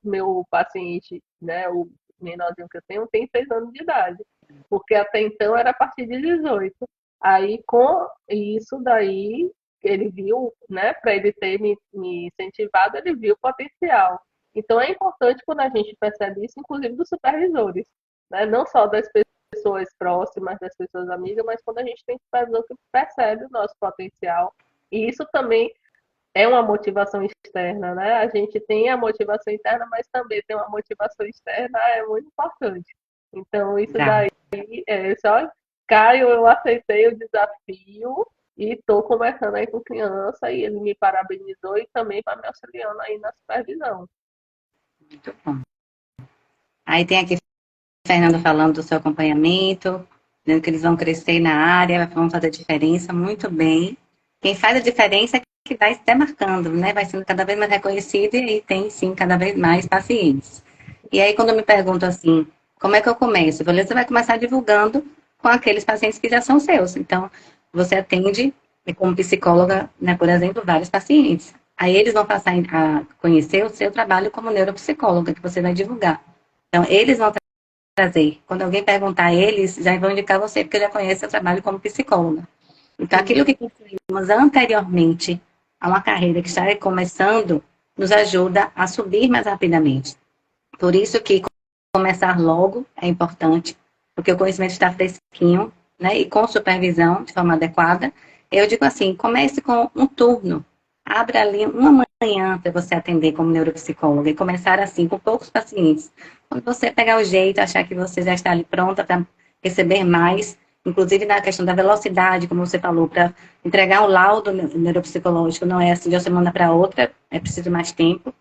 meu paciente, né, o menorzinho que eu tenho, tem 6 anos de idade. Porque até então era a partir de 18. Aí, com isso daí, ele viu, né, para ele ter me incentivado, ele viu o potencial. Então, é importante quando a gente percebe isso, inclusive dos supervisores, né? Não só das pessoas próximas, das pessoas amigas, mas quando a gente tem supervisor que percebe o nosso potencial. E isso também é uma motivação externa, né? A gente tem a motivação interna, mas também tem uma motivação externa, é muito importante. Então, isso tá. daí é só, Caio, eu aceitei o desafio e estou conversando aí com criança e ele me parabenizou e também vai me auxiliando aí na supervisão. Muito bom. Aí tem aqui Fernando falando do seu acompanhamento, dizendo que eles vão crescer na área, vão fazer diferença, muito bem. Quem faz a diferença é que vai se demarcando, né? Vai sendo cada vez mais reconhecido e tem, sim, cada vez mais pacientes. E aí, quando eu me pergunto assim, como é que eu começo? Beleza, você vai começar divulgando com aqueles pacientes que já são seus. Então, você atende, como psicóloga, né, por exemplo, vários pacientes. Aí eles vão passar a conhecer o seu trabalho como neuropsicóloga, que você vai divulgar. Então, eles vão trazer. Quando alguém perguntar a eles, já vão indicar você, porque já conhece o trabalho como psicóloga. Então, aquilo que construímos anteriormente a uma carreira que está começando, nos ajuda a subir mais rapidamente. Por isso que começar logo é importante, porque o conhecimento está fresquinho, né? E com supervisão de forma adequada. Eu digo assim, comece com um turno. Abra ali uma manhã para você atender como neuropsicóloga e começar assim, com poucos pacientes. Quando você pegar o jeito, achar que você já está ali pronta para receber mais, inclusive na questão da velocidade, como você falou, para entregar o laudo neuropsicológico, não é assim de uma semana para outra, é preciso mais tempo,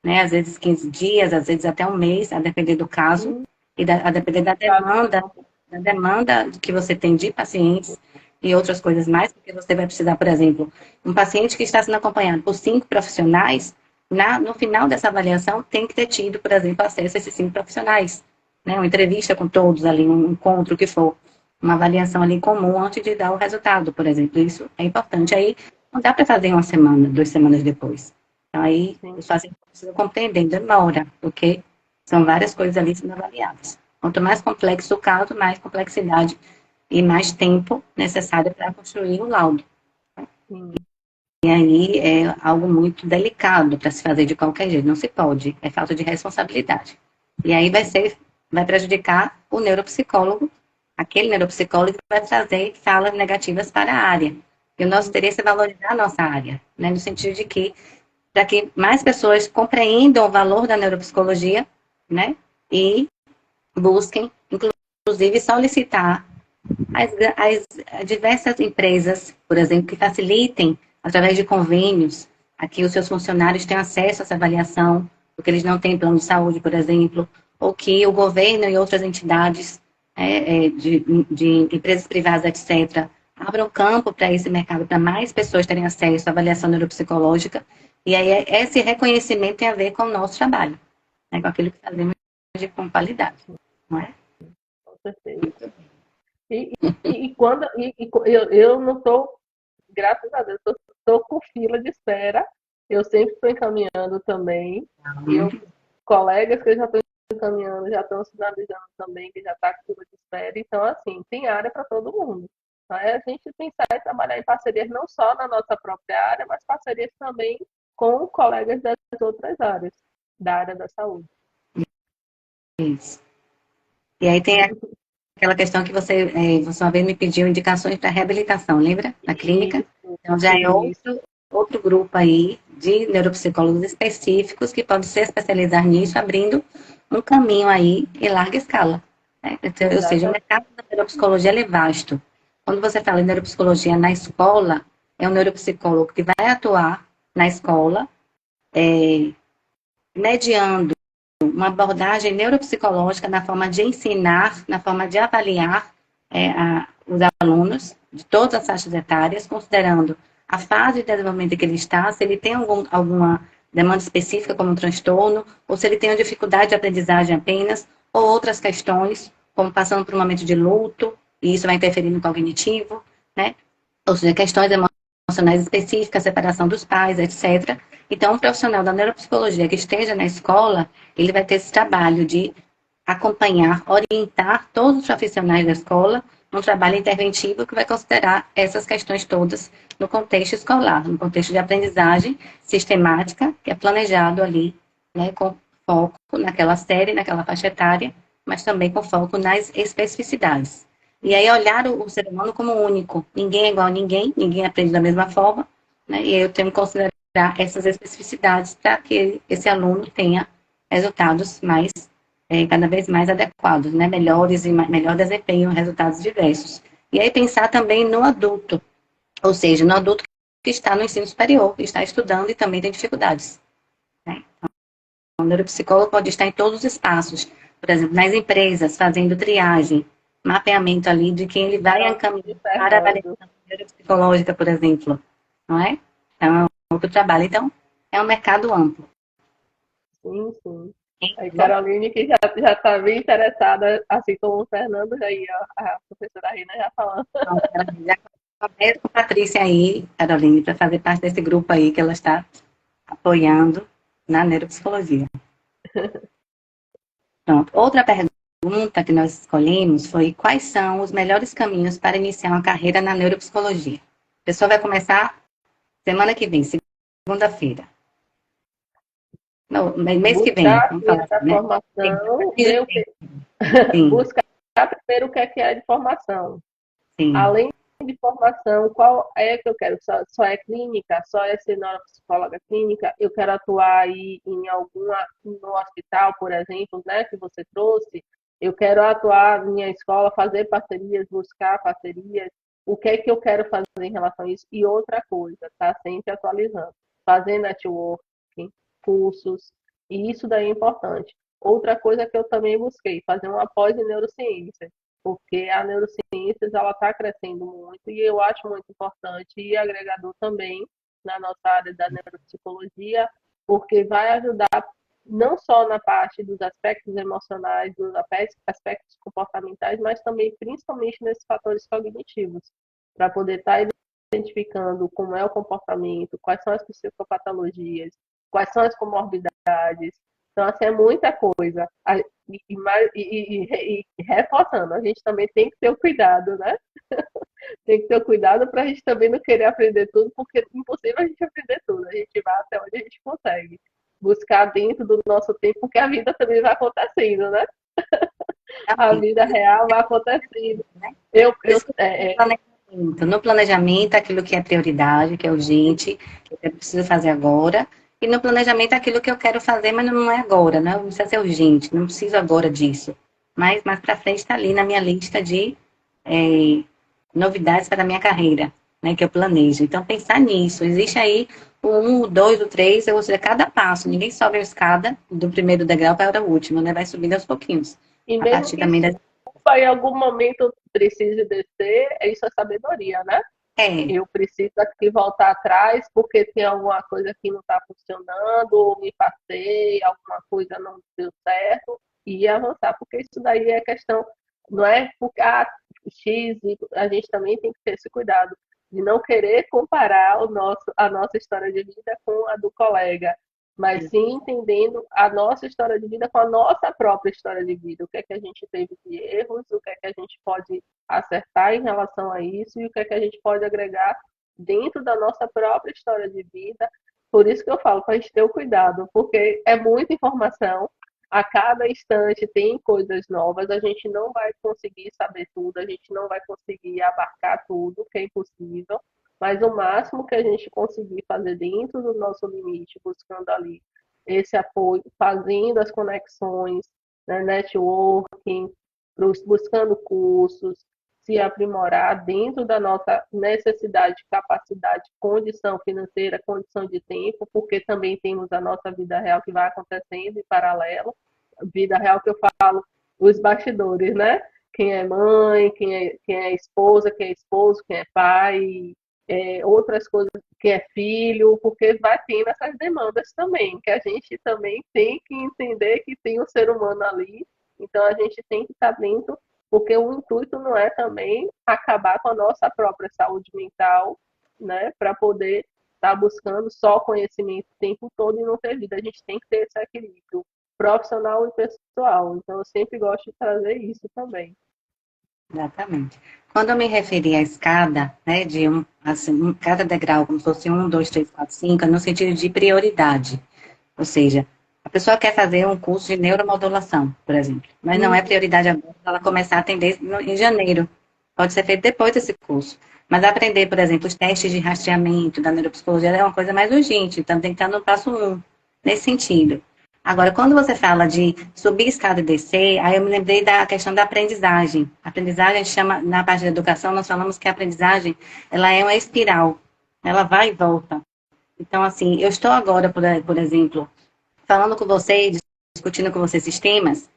né? Às vezes 15 dias, às vezes até um mês, a depender do caso e a depender da demanda que você tem de pacientes e outras coisas mais, porque você vai precisar, por exemplo, um paciente que está sendo acompanhado por 5 profissionais, no final dessa avaliação tem que ter tido, por exemplo, acesso a esses 5 profissionais, né? Uma entrevista com todos ali, um encontro, o que for, uma avaliação ali comum antes de dar o resultado, por exemplo. Isso é importante. Aí não dá para fazer em uma semana, 2 semanas depois. Então, aí, Sim. os pacientes precisam compreender, demora, porque são várias coisas ali sendo avaliadas. Quanto mais complexo o caso, mais complexidade e mais tempo necessário para construir o laudo. Sim. E aí é algo muito delicado para se fazer de qualquer jeito, não se pode, é falta de responsabilidade. E aí vai prejudicar o neuropsicólogo, aquele neuropsicólogo que vai trazer falas negativas para a área. E o nosso interesse é valorizar a nossa área, né, no sentido de que para que mais pessoas compreendam o valor da neuropsicologia, né? E busquem, inclusive, solicitar as diversas empresas, por exemplo, que facilitem, através de convênios, a que os seus funcionários tenham acesso a essa avaliação, porque eles não têm plano de saúde, por exemplo, ou que o governo e outras entidades de empresas privadas, etc., abram campo para esse mercado, para mais pessoas terem acesso à avaliação neuropsicológica. E aí, esse reconhecimento tem a ver com o nosso trabalho, né, com aquilo que fazemos com qualidade, não é? Com certeza. E quando eu não estou, graças a Deus, estou com fila de espera. Eu sempre estou encaminhando também. Eu, colegas que eu já estou encaminhando, já estão sinalizando também que já está com fila de espera. Então, assim, tem área para todo mundo. Né? A gente pensar em trabalhar em parcerias não só na nossa própria área, mas parcerias também com colegas das outras áreas, da área da saúde. Isso. E aí tem aquela questão que você uma vez me pediu indicações para reabilitação, lembra? Na clínica. Isso, Então, já é isso. outro grupo aí de neuropsicólogos específicos que podem se especializar nisso, abrindo um caminho aí em larga escala. Né? Então, ou seja, o mercado da neuropsicologia é vasto. Quando você fala em neuropsicologia na escola, é um neuropsicólogo que vai atuar na escola, mediando uma abordagem neuropsicológica na forma de ensinar, na forma de avaliar os alunos de todas as faixas etárias, considerando a fase de desenvolvimento que ele está, se ele tem alguma demanda específica, como um transtorno, ou se ele tem uma dificuldade de aprendizagem apenas, ou outras questões, como passando por um momento de luto, e isso vai interferir no cognitivo, né? Ou seja, questões emocionais específicas, separação dos pais, etc. Então, um profissional da neuropsicologia que esteja na escola, ele vai ter esse trabalho de acompanhar, orientar todos os profissionais da escola num trabalho interventivo que vai considerar essas questões todas no contexto escolar, no contexto de aprendizagem sistemática, que é planejado ali, né, com foco naquela série, naquela faixa etária, mas também com foco nas especificidades. E aí olhar o ser humano como único. Ninguém é igual a ninguém, ninguém aprende da mesma forma, né? E aí eu tenho que considerar essas especificidades para que esse aluno tenha resultados mais, cada vez mais adequados, né? Melhores e melhor desempenho, resultados diversos. E aí pensar também no adulto, ou seja, no adulto que está no ensino superior, que está estudando e também tem dificuldades, né? O neuropsicólogo pode estar em todos os espaços, por exemplo, nas empresas, fazendo triagem, mapeamento ali de quem ele vai encaminhar para a avaliação neuropsicológica, por exemplo, não é? Então, é outro trabalho. Então, é um mercado amplo. Sim, sim. Aí, Caroline, que já está bem interessada, assim como o Fernando, aí a professora Rina já falando. Então, já conversa com a Patrícia aí, Caroline, para fazer parte desse grupo aí que ela está apoiando na neuropsicologia. Pronto. Outra pergunta que nós escolhemos foi: quais são os melhores caminhos para iniciar uma carreira na neuropsicologia? A pessoa vai começar semana que vem, segunda-feira. Não, mês que vem, Buscar vamos falar primeiro a assim, né? formação, ver o que... Sim, buscar primeiro o que é de formação. sim. Além de formação, qual é que eu quero? Só é clínica? Só é ser neuropsicóloga clínica? Eu quero atuar aí em alguma, no hospital, por exemplo, né, que você trouxe. Eu quero atuar na minha escola, fazer parcerias, buscar parcerias. O que é que eu quero fazer em relação a isso? E outra coisa, tá sempre atualizando. Fazer networking, cursos, e isso daí é importante. Outra coisa que eu também busquei, fazer uma pós em neurociência, porque a neurociências ela está crescendo muito e eu acho muito importante e agregador também na nossa área da neuropsicologia, porque vai ajudar não só na parte dos aspectos emocionais, dos aspectos comportamentais, mas também principalmente nesses fatores cognitivos, para poder estar identificando como é o comportamento, quais são as psicopatologias, quais são as comorbidades. Então, assim, é muita coisa. E reforçando, a gente também tem que ter o cuidado, né? Tem que ter o cuidado para a gente também não querer aprender tudo, porque é impossível a gente aprender tudo. A gente vai até onde a gente consegue. Buscar dentro do nosso tempo, porque a vida também vai acontecendo, né? A vida real vai acontecendo. Por isso que no planejamento, aquilo que é prioridade, que é urgente, que eu preciso fazer agora, e no planejamento, aquilo que eu quero fazer, mas não é agora, né? Não precisa ser urgente, não preciso agora disso. Mas mais para frente está ali na minha lista de novidades para a minha carreira, né? Que eu planejo. Então, pensar nisso. Existe aí o 1, o 2, o 3, ou seja, cada passo. Ninguém sobe a escada do primeiro degrau para o último, né? Vai subindo aos pouquinhos. E A mesmo partir que também das. em algum momento precise descer, isso é sabedoria, né? É, Eu preciso aqui voltar atrás porque tem alguma coisa que não está funcionando, ou me passei, alguma coisa não deu certo, e avançar, porque isso daí é questão, não é porque X, a gente também tem que ter esse cuidado de não querer comparar a nossa história de vida com a do colega, mas sim entendendo a nossa história de vida com a nossa própria história de vida, o que é que a gente teve de erros, o que é que a gente pode acertar em relação a isso e o que é que a gente pode agregar dentro da nossa própria história de vida. Por isso que eu falo para a gente ter o cuidado, porque é muita informação, a cada instante tem coisas novas, a gente não vai conseguir saber tudo, a gente não vai conseguir abarcar tudo, que é impossível, mas o máximo que a gente conseguir fazer dentro do nosso limite, buscando ali esse apoio, fazendo as conexões, né, networking, buscando cursos, se aprimorar dentro da nossa necessidade, capacidade, condição financeira, condição de tempo, porque também temos a nossa vida real que vai acontecendo em paralelo, vida real que eu falo, os bastidores, né? Quem é mãe, quem é esposa, quem é esposo, quem é pai, outras coisas que é filho, porque vai tendo essas demandas também, que a gente também tem que entender que tem um ser humano ali, então a gente tem que estar dentro, porque o intuito não é também acabar com a nossa própria saúde mental, né, para poder estar buscando só conhecimento o tempo todo e não ter vida. A gente tem que ter esse equilíbrio profissional e pessoal. Então eu sempre gosto de trazer isso também. Exatamente. Quando eu me referi à escada, né, de cada degrau, como se fosse um, dois, três, quatro, cinco, é no sentido de prioridade. Ou seja, a pessoa quer fazer um curso de neuromodulação, por exemplo, mas não é prioridade agora ela começar a atender em janeiro. Pode ser feito depois desse curso. Mas aprender, por exemplo, os testes de rastreamento da neuropsicologia é uma coisa mais urgente, então tem que estar no passo um, nesse sentido. Agora, quando você fala de subir escada e descer, aí eu me lembrei da questão da aprendizagem. A aprendizagem chama, na parte da educação, nós falamos que a aprendizagem, ela é uma espiral. Ela vai e volta. Então, assim, eu estou agora, por exemplo, falando com você, discutindo com você esses temas,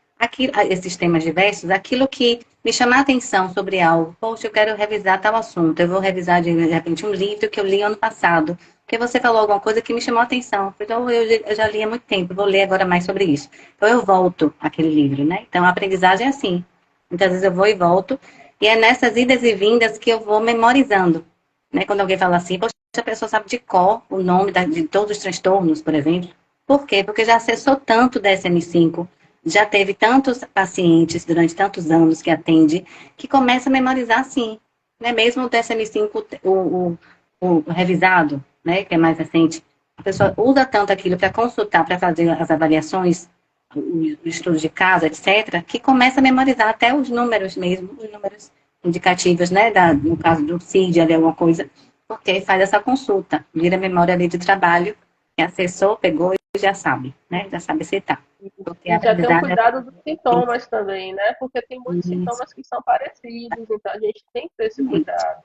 esses temas diversos, aquilo que me chamar a atenção sobre algo, poxa, eu quero revisar tal assunto, eu vou revisar de repente um livro que eu li ano passado, porque você falou alguma coisa que me chamou a atenção, então eu já li há muito tempo, vou ler agora mais sobre isso. Então eu volto àquele livro, né? Então a aprendizagem é assim, muitas vezes eu vou e volto, e é nessas idas e vindas que eu vou memorizando, né? Quando alguém fala assim, poxa, a pessoa sabe de cor o nome de todos os transtornos, por exemplo. Por quê? Porque já acessou tanto o DSM-5, já teve tantos pacientes durante tantos anos que atende, que começa a memorizar sim. Né? Mesmo o DSM-5, o revisado, né, que é mais recente, a pessoa usa tanto aquilo para consultar, para fazer as avaliações, o estudo de caso, etc., que começa a memorizar até os números mesmo, os números indicativos, né, no caso do CID, ali, alguma coisa, porque faz essa consulta, vira memória ali de trabalho, que acessou, pegou e já sabe, né, já sabe citar. Porque a E já tem o aprendizagem cuidado dos é sintomas também, né? Porque tem muitos isso, sintomas que são parecidos, então a gente tem que ter esse exatamente. cuidado,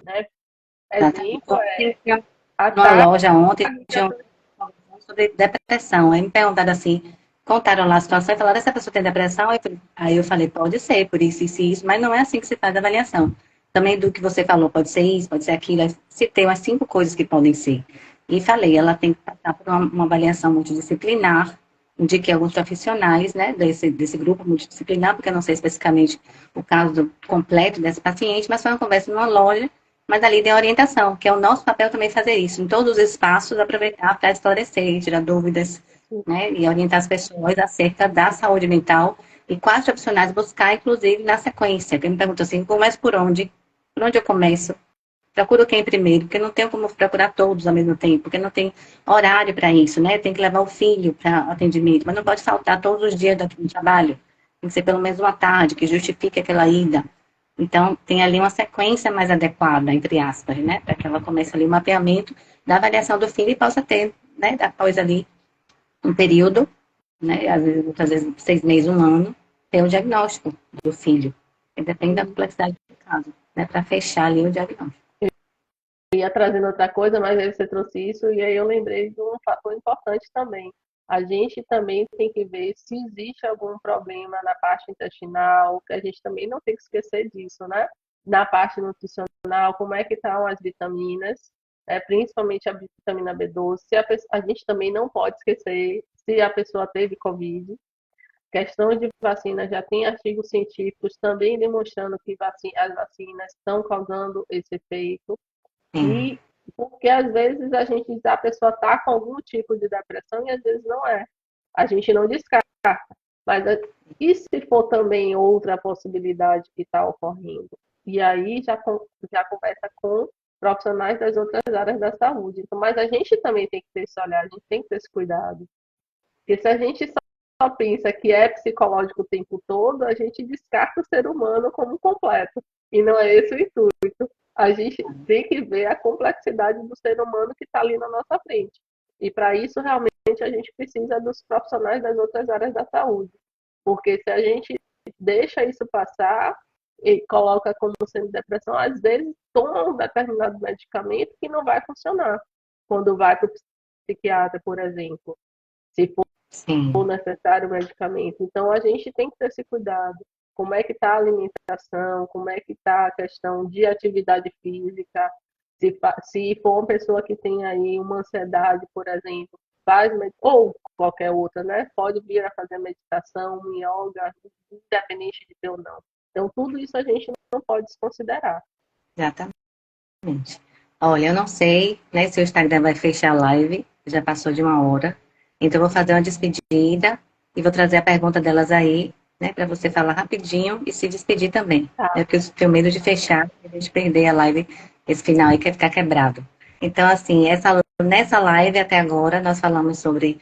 né? Exatamente. Exemplo é Eu fui numa ataque loja ontem, tinha cardiaco. sobre depressão. Aí me perguntaram assim, contaram lá a situação e falaram, essa pessoa tem depressão? Aí eu falei, pode ser, por isso e isso, mas não é assim que se faz a avaliação. Também do que você falou, pode ser isso, pode ser aquilo. Aí citei umas 5 coisas que podem ser. E falei, ela tem que passar por uma avaliação multidisciplinar, indiquei alguns profissionais, né, desse grupo multidisciplinar, porque eu não sei especificamente o caso completo desse paciente, mas foi uma conversa numa loja, mas ali tem orientação, que é o nosso papel também fazer isso, em todos os espaços, aproveitar para esclarecer, tirar dúvidas, né, e orientar as pessoas acerca da saúde mental e quais profissionais buscar, inclusive, na sequência. Quem me pergunta assim, começo por onde? Por onde eu começo? Procuro quem primeiro? Porque não tenho como procurar todos ao mesmo tempo, porque não tem horário para isso, né? Tem que levar o filho para atendimento, mas não pode faltar todos os dias do trabalho. Tem que ser pelo menos uma tarde, que justifique aquela ida. Então, tem ali uma sequência mais adequada, entre aspas, né? Para que ela comece ali o mapeamento da avaliação do filho e possa ter, né? Após ali um período, né? Às vezes, muitas vezes 6 meses, um ano, ter o diagnóstico do filho. E depende da complexidade do caso, né? Para fechar ali o diagnóstico. Ia trazendo outra coisa, mas aí você trouxe isso e aí eu lembrei de um fator importante também. A gente também tem que ver se existe algum problema na parte intestinal, que a gente também não tem que esquecer disso, né? Na parte nutricional, como é que estão as vitaminas, principalmente a vitamina B12. A gente também não pode esquecer se a pessoa teve Covid. Questão de vacina, já tem artigos científicos também demonstrando que as vacinas estão causando esse efeito. Sim. E porque às vezes a pessoa está com algum tipo de depressão e às vezes não é. A gente não descarta. Mas e se for também outra possibilidade que está ocorrendo? E aí já conversa com profissionais das outras áreas da saúde. Então, mas a gente também tem que ter esse olhar, a gente tem que ter esse cuidado. Porque se a gente só pensa que é psicológico o tempo todo, a gente descarta o ser humano como completo. E não é esse o intuito. A gente tem que ver a complexidade do ser humano que está ali na nossa frente. E para isso, realmente, a gente precisa dos profissionais das outras áreas da saúde. Porque se a gente deixa isso passar e coloca como sendo depressão, às vezes toma um determinado medicamento que não vai funcionar. Quando vai para o psiquiatra, por exemplo. Se for Sim. necessário o medicamento. Então, a gente tem que ter esse cuidado. Como é que está a alimentação, como é que está a questão de atividade física, Se for uma pessoa que tem aí uma ansiedade, por exemplo, faz ou qualquer outra, né? Pode vir a fazer meditação, yoga, independente de ter ou não. Então, tudo isso a gente não pode desconsiderar. Exatamente. Olha, eu não sei, né, se o Instagram vai fechar a live, já passou de 1 hora. Então, eu vou fazer uma despedida e vou trazer a pergunta delas aí, né, para você falar rapidinho e se despedir também. Tá. É porque eu tenho medo de fechar, de perder a live, esse final aí quer ficar quebrado. Então, assim, nessa live até agora, nós falamos sobre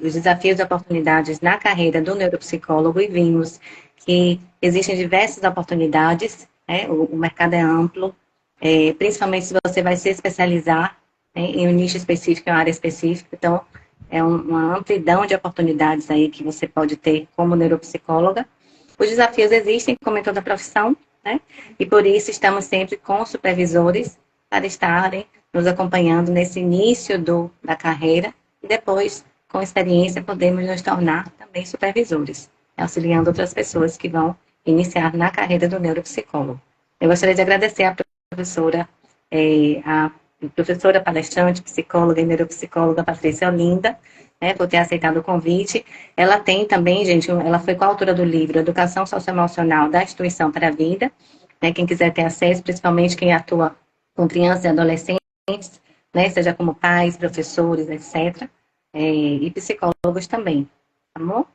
os desafios e oportunidades na carreira do neuropsicólogo e vimos que existem diversas oportunidades, né, o mercado é amplo, principalmente se você vai se especializar, né, em um nicho específico, em uma área específica. Então, é uma amplidão de oportunidades aí que você pode ter como neuropsicóloga. Os desafios existem, como em toda profissão, né? E por isso estamos sempre com supervisores para estarem nos acompanhando nesse início da carreira e depois, com experiência, podemos nos tornar também supervisores, auxiliando outras pessoas que vão iniciar na carreira do neuropsicólogo. Eu gostaria de agradecer a professora palestrante, psicóloga e neuropsicóloga Patrícia Olinda, né, por ter aceitado o convite. Ela tem também, gente, ela foi coautora do livro Educação Socioemocional da Instituição para a Vida, né, quem quiser ter acesso, principalmente quem atua com crianças e adolescentes, né, seja como pais, professores, etc., e psicólogos também, tá bom?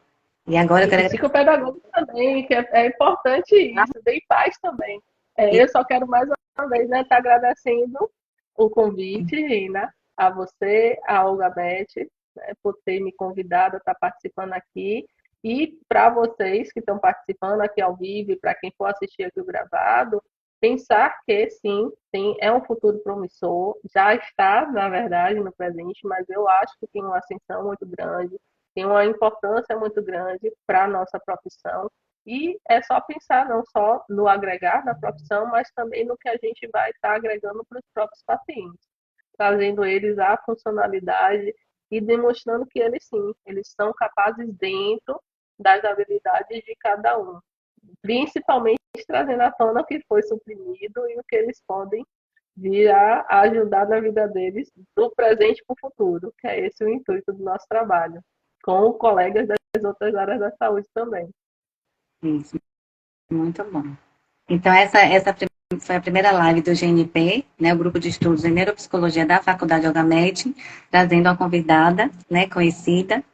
E agora eu E quero psicopedagogo também, que é importante isso, tem paz também. Eu só quero mais uma vez, né, estar agradecendo o convite, Rina, a você, a Olga Beth, né, por ter me convidado a estar participando aqui. E para vocês que estão participando aqui ao vivo e para quem for assistir aqui o gravado, pensar que sim, é um futuro promissor, já está, na verdade, no presente, mas eu acho que tem uma ascensão muito grande, tem uma importância muito grande para a nossa profissão. E é só pensar não só no agregar da profissão, mas também no que a gente vai estar agregando para os próprios pacientes, trazendo eles à funcionalidade e demonstrando que eles sim, eles são capazes dentro das habilidades de cada um, principalmente trazendo à tona o que foi suprimido e o que eles podem vir a ajudar na vida deles do presente para o futuro, que é esse o intuito do nosso trabalho, com colegas das outras áreas da saúde também. Isso, muito bom. Então, essa foi a primeira live do GNP, né, o Grupo de Estudos em Neuropsicologia da Faculdade Olgamed, trazendo uma convidada, né, conhecida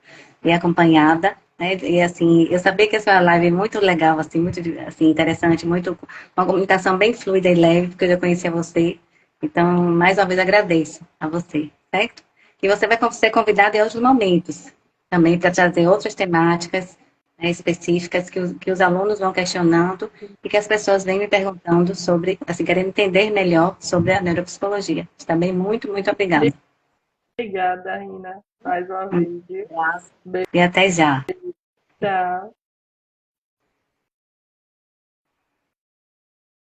e acompanhada, né, e assim, eu sabia que essa live é muito legal, assim, muito assim, interessante, muito, uma comunicação bem fluida e leve, porque eu já conhecia você, então, mais uma vez agradeço a você, certo? E você vai ser convidada em outros momentos, também para trazer outras temáticas, né, específicas que os alunos vão questionando e que as pessoas vêm me perguntando sobre, assim, querendo entender melhor sobre a neuropsicologia. Também muito obrigada. Obrigada, Rina, mais uma vez. E até já. Tchau.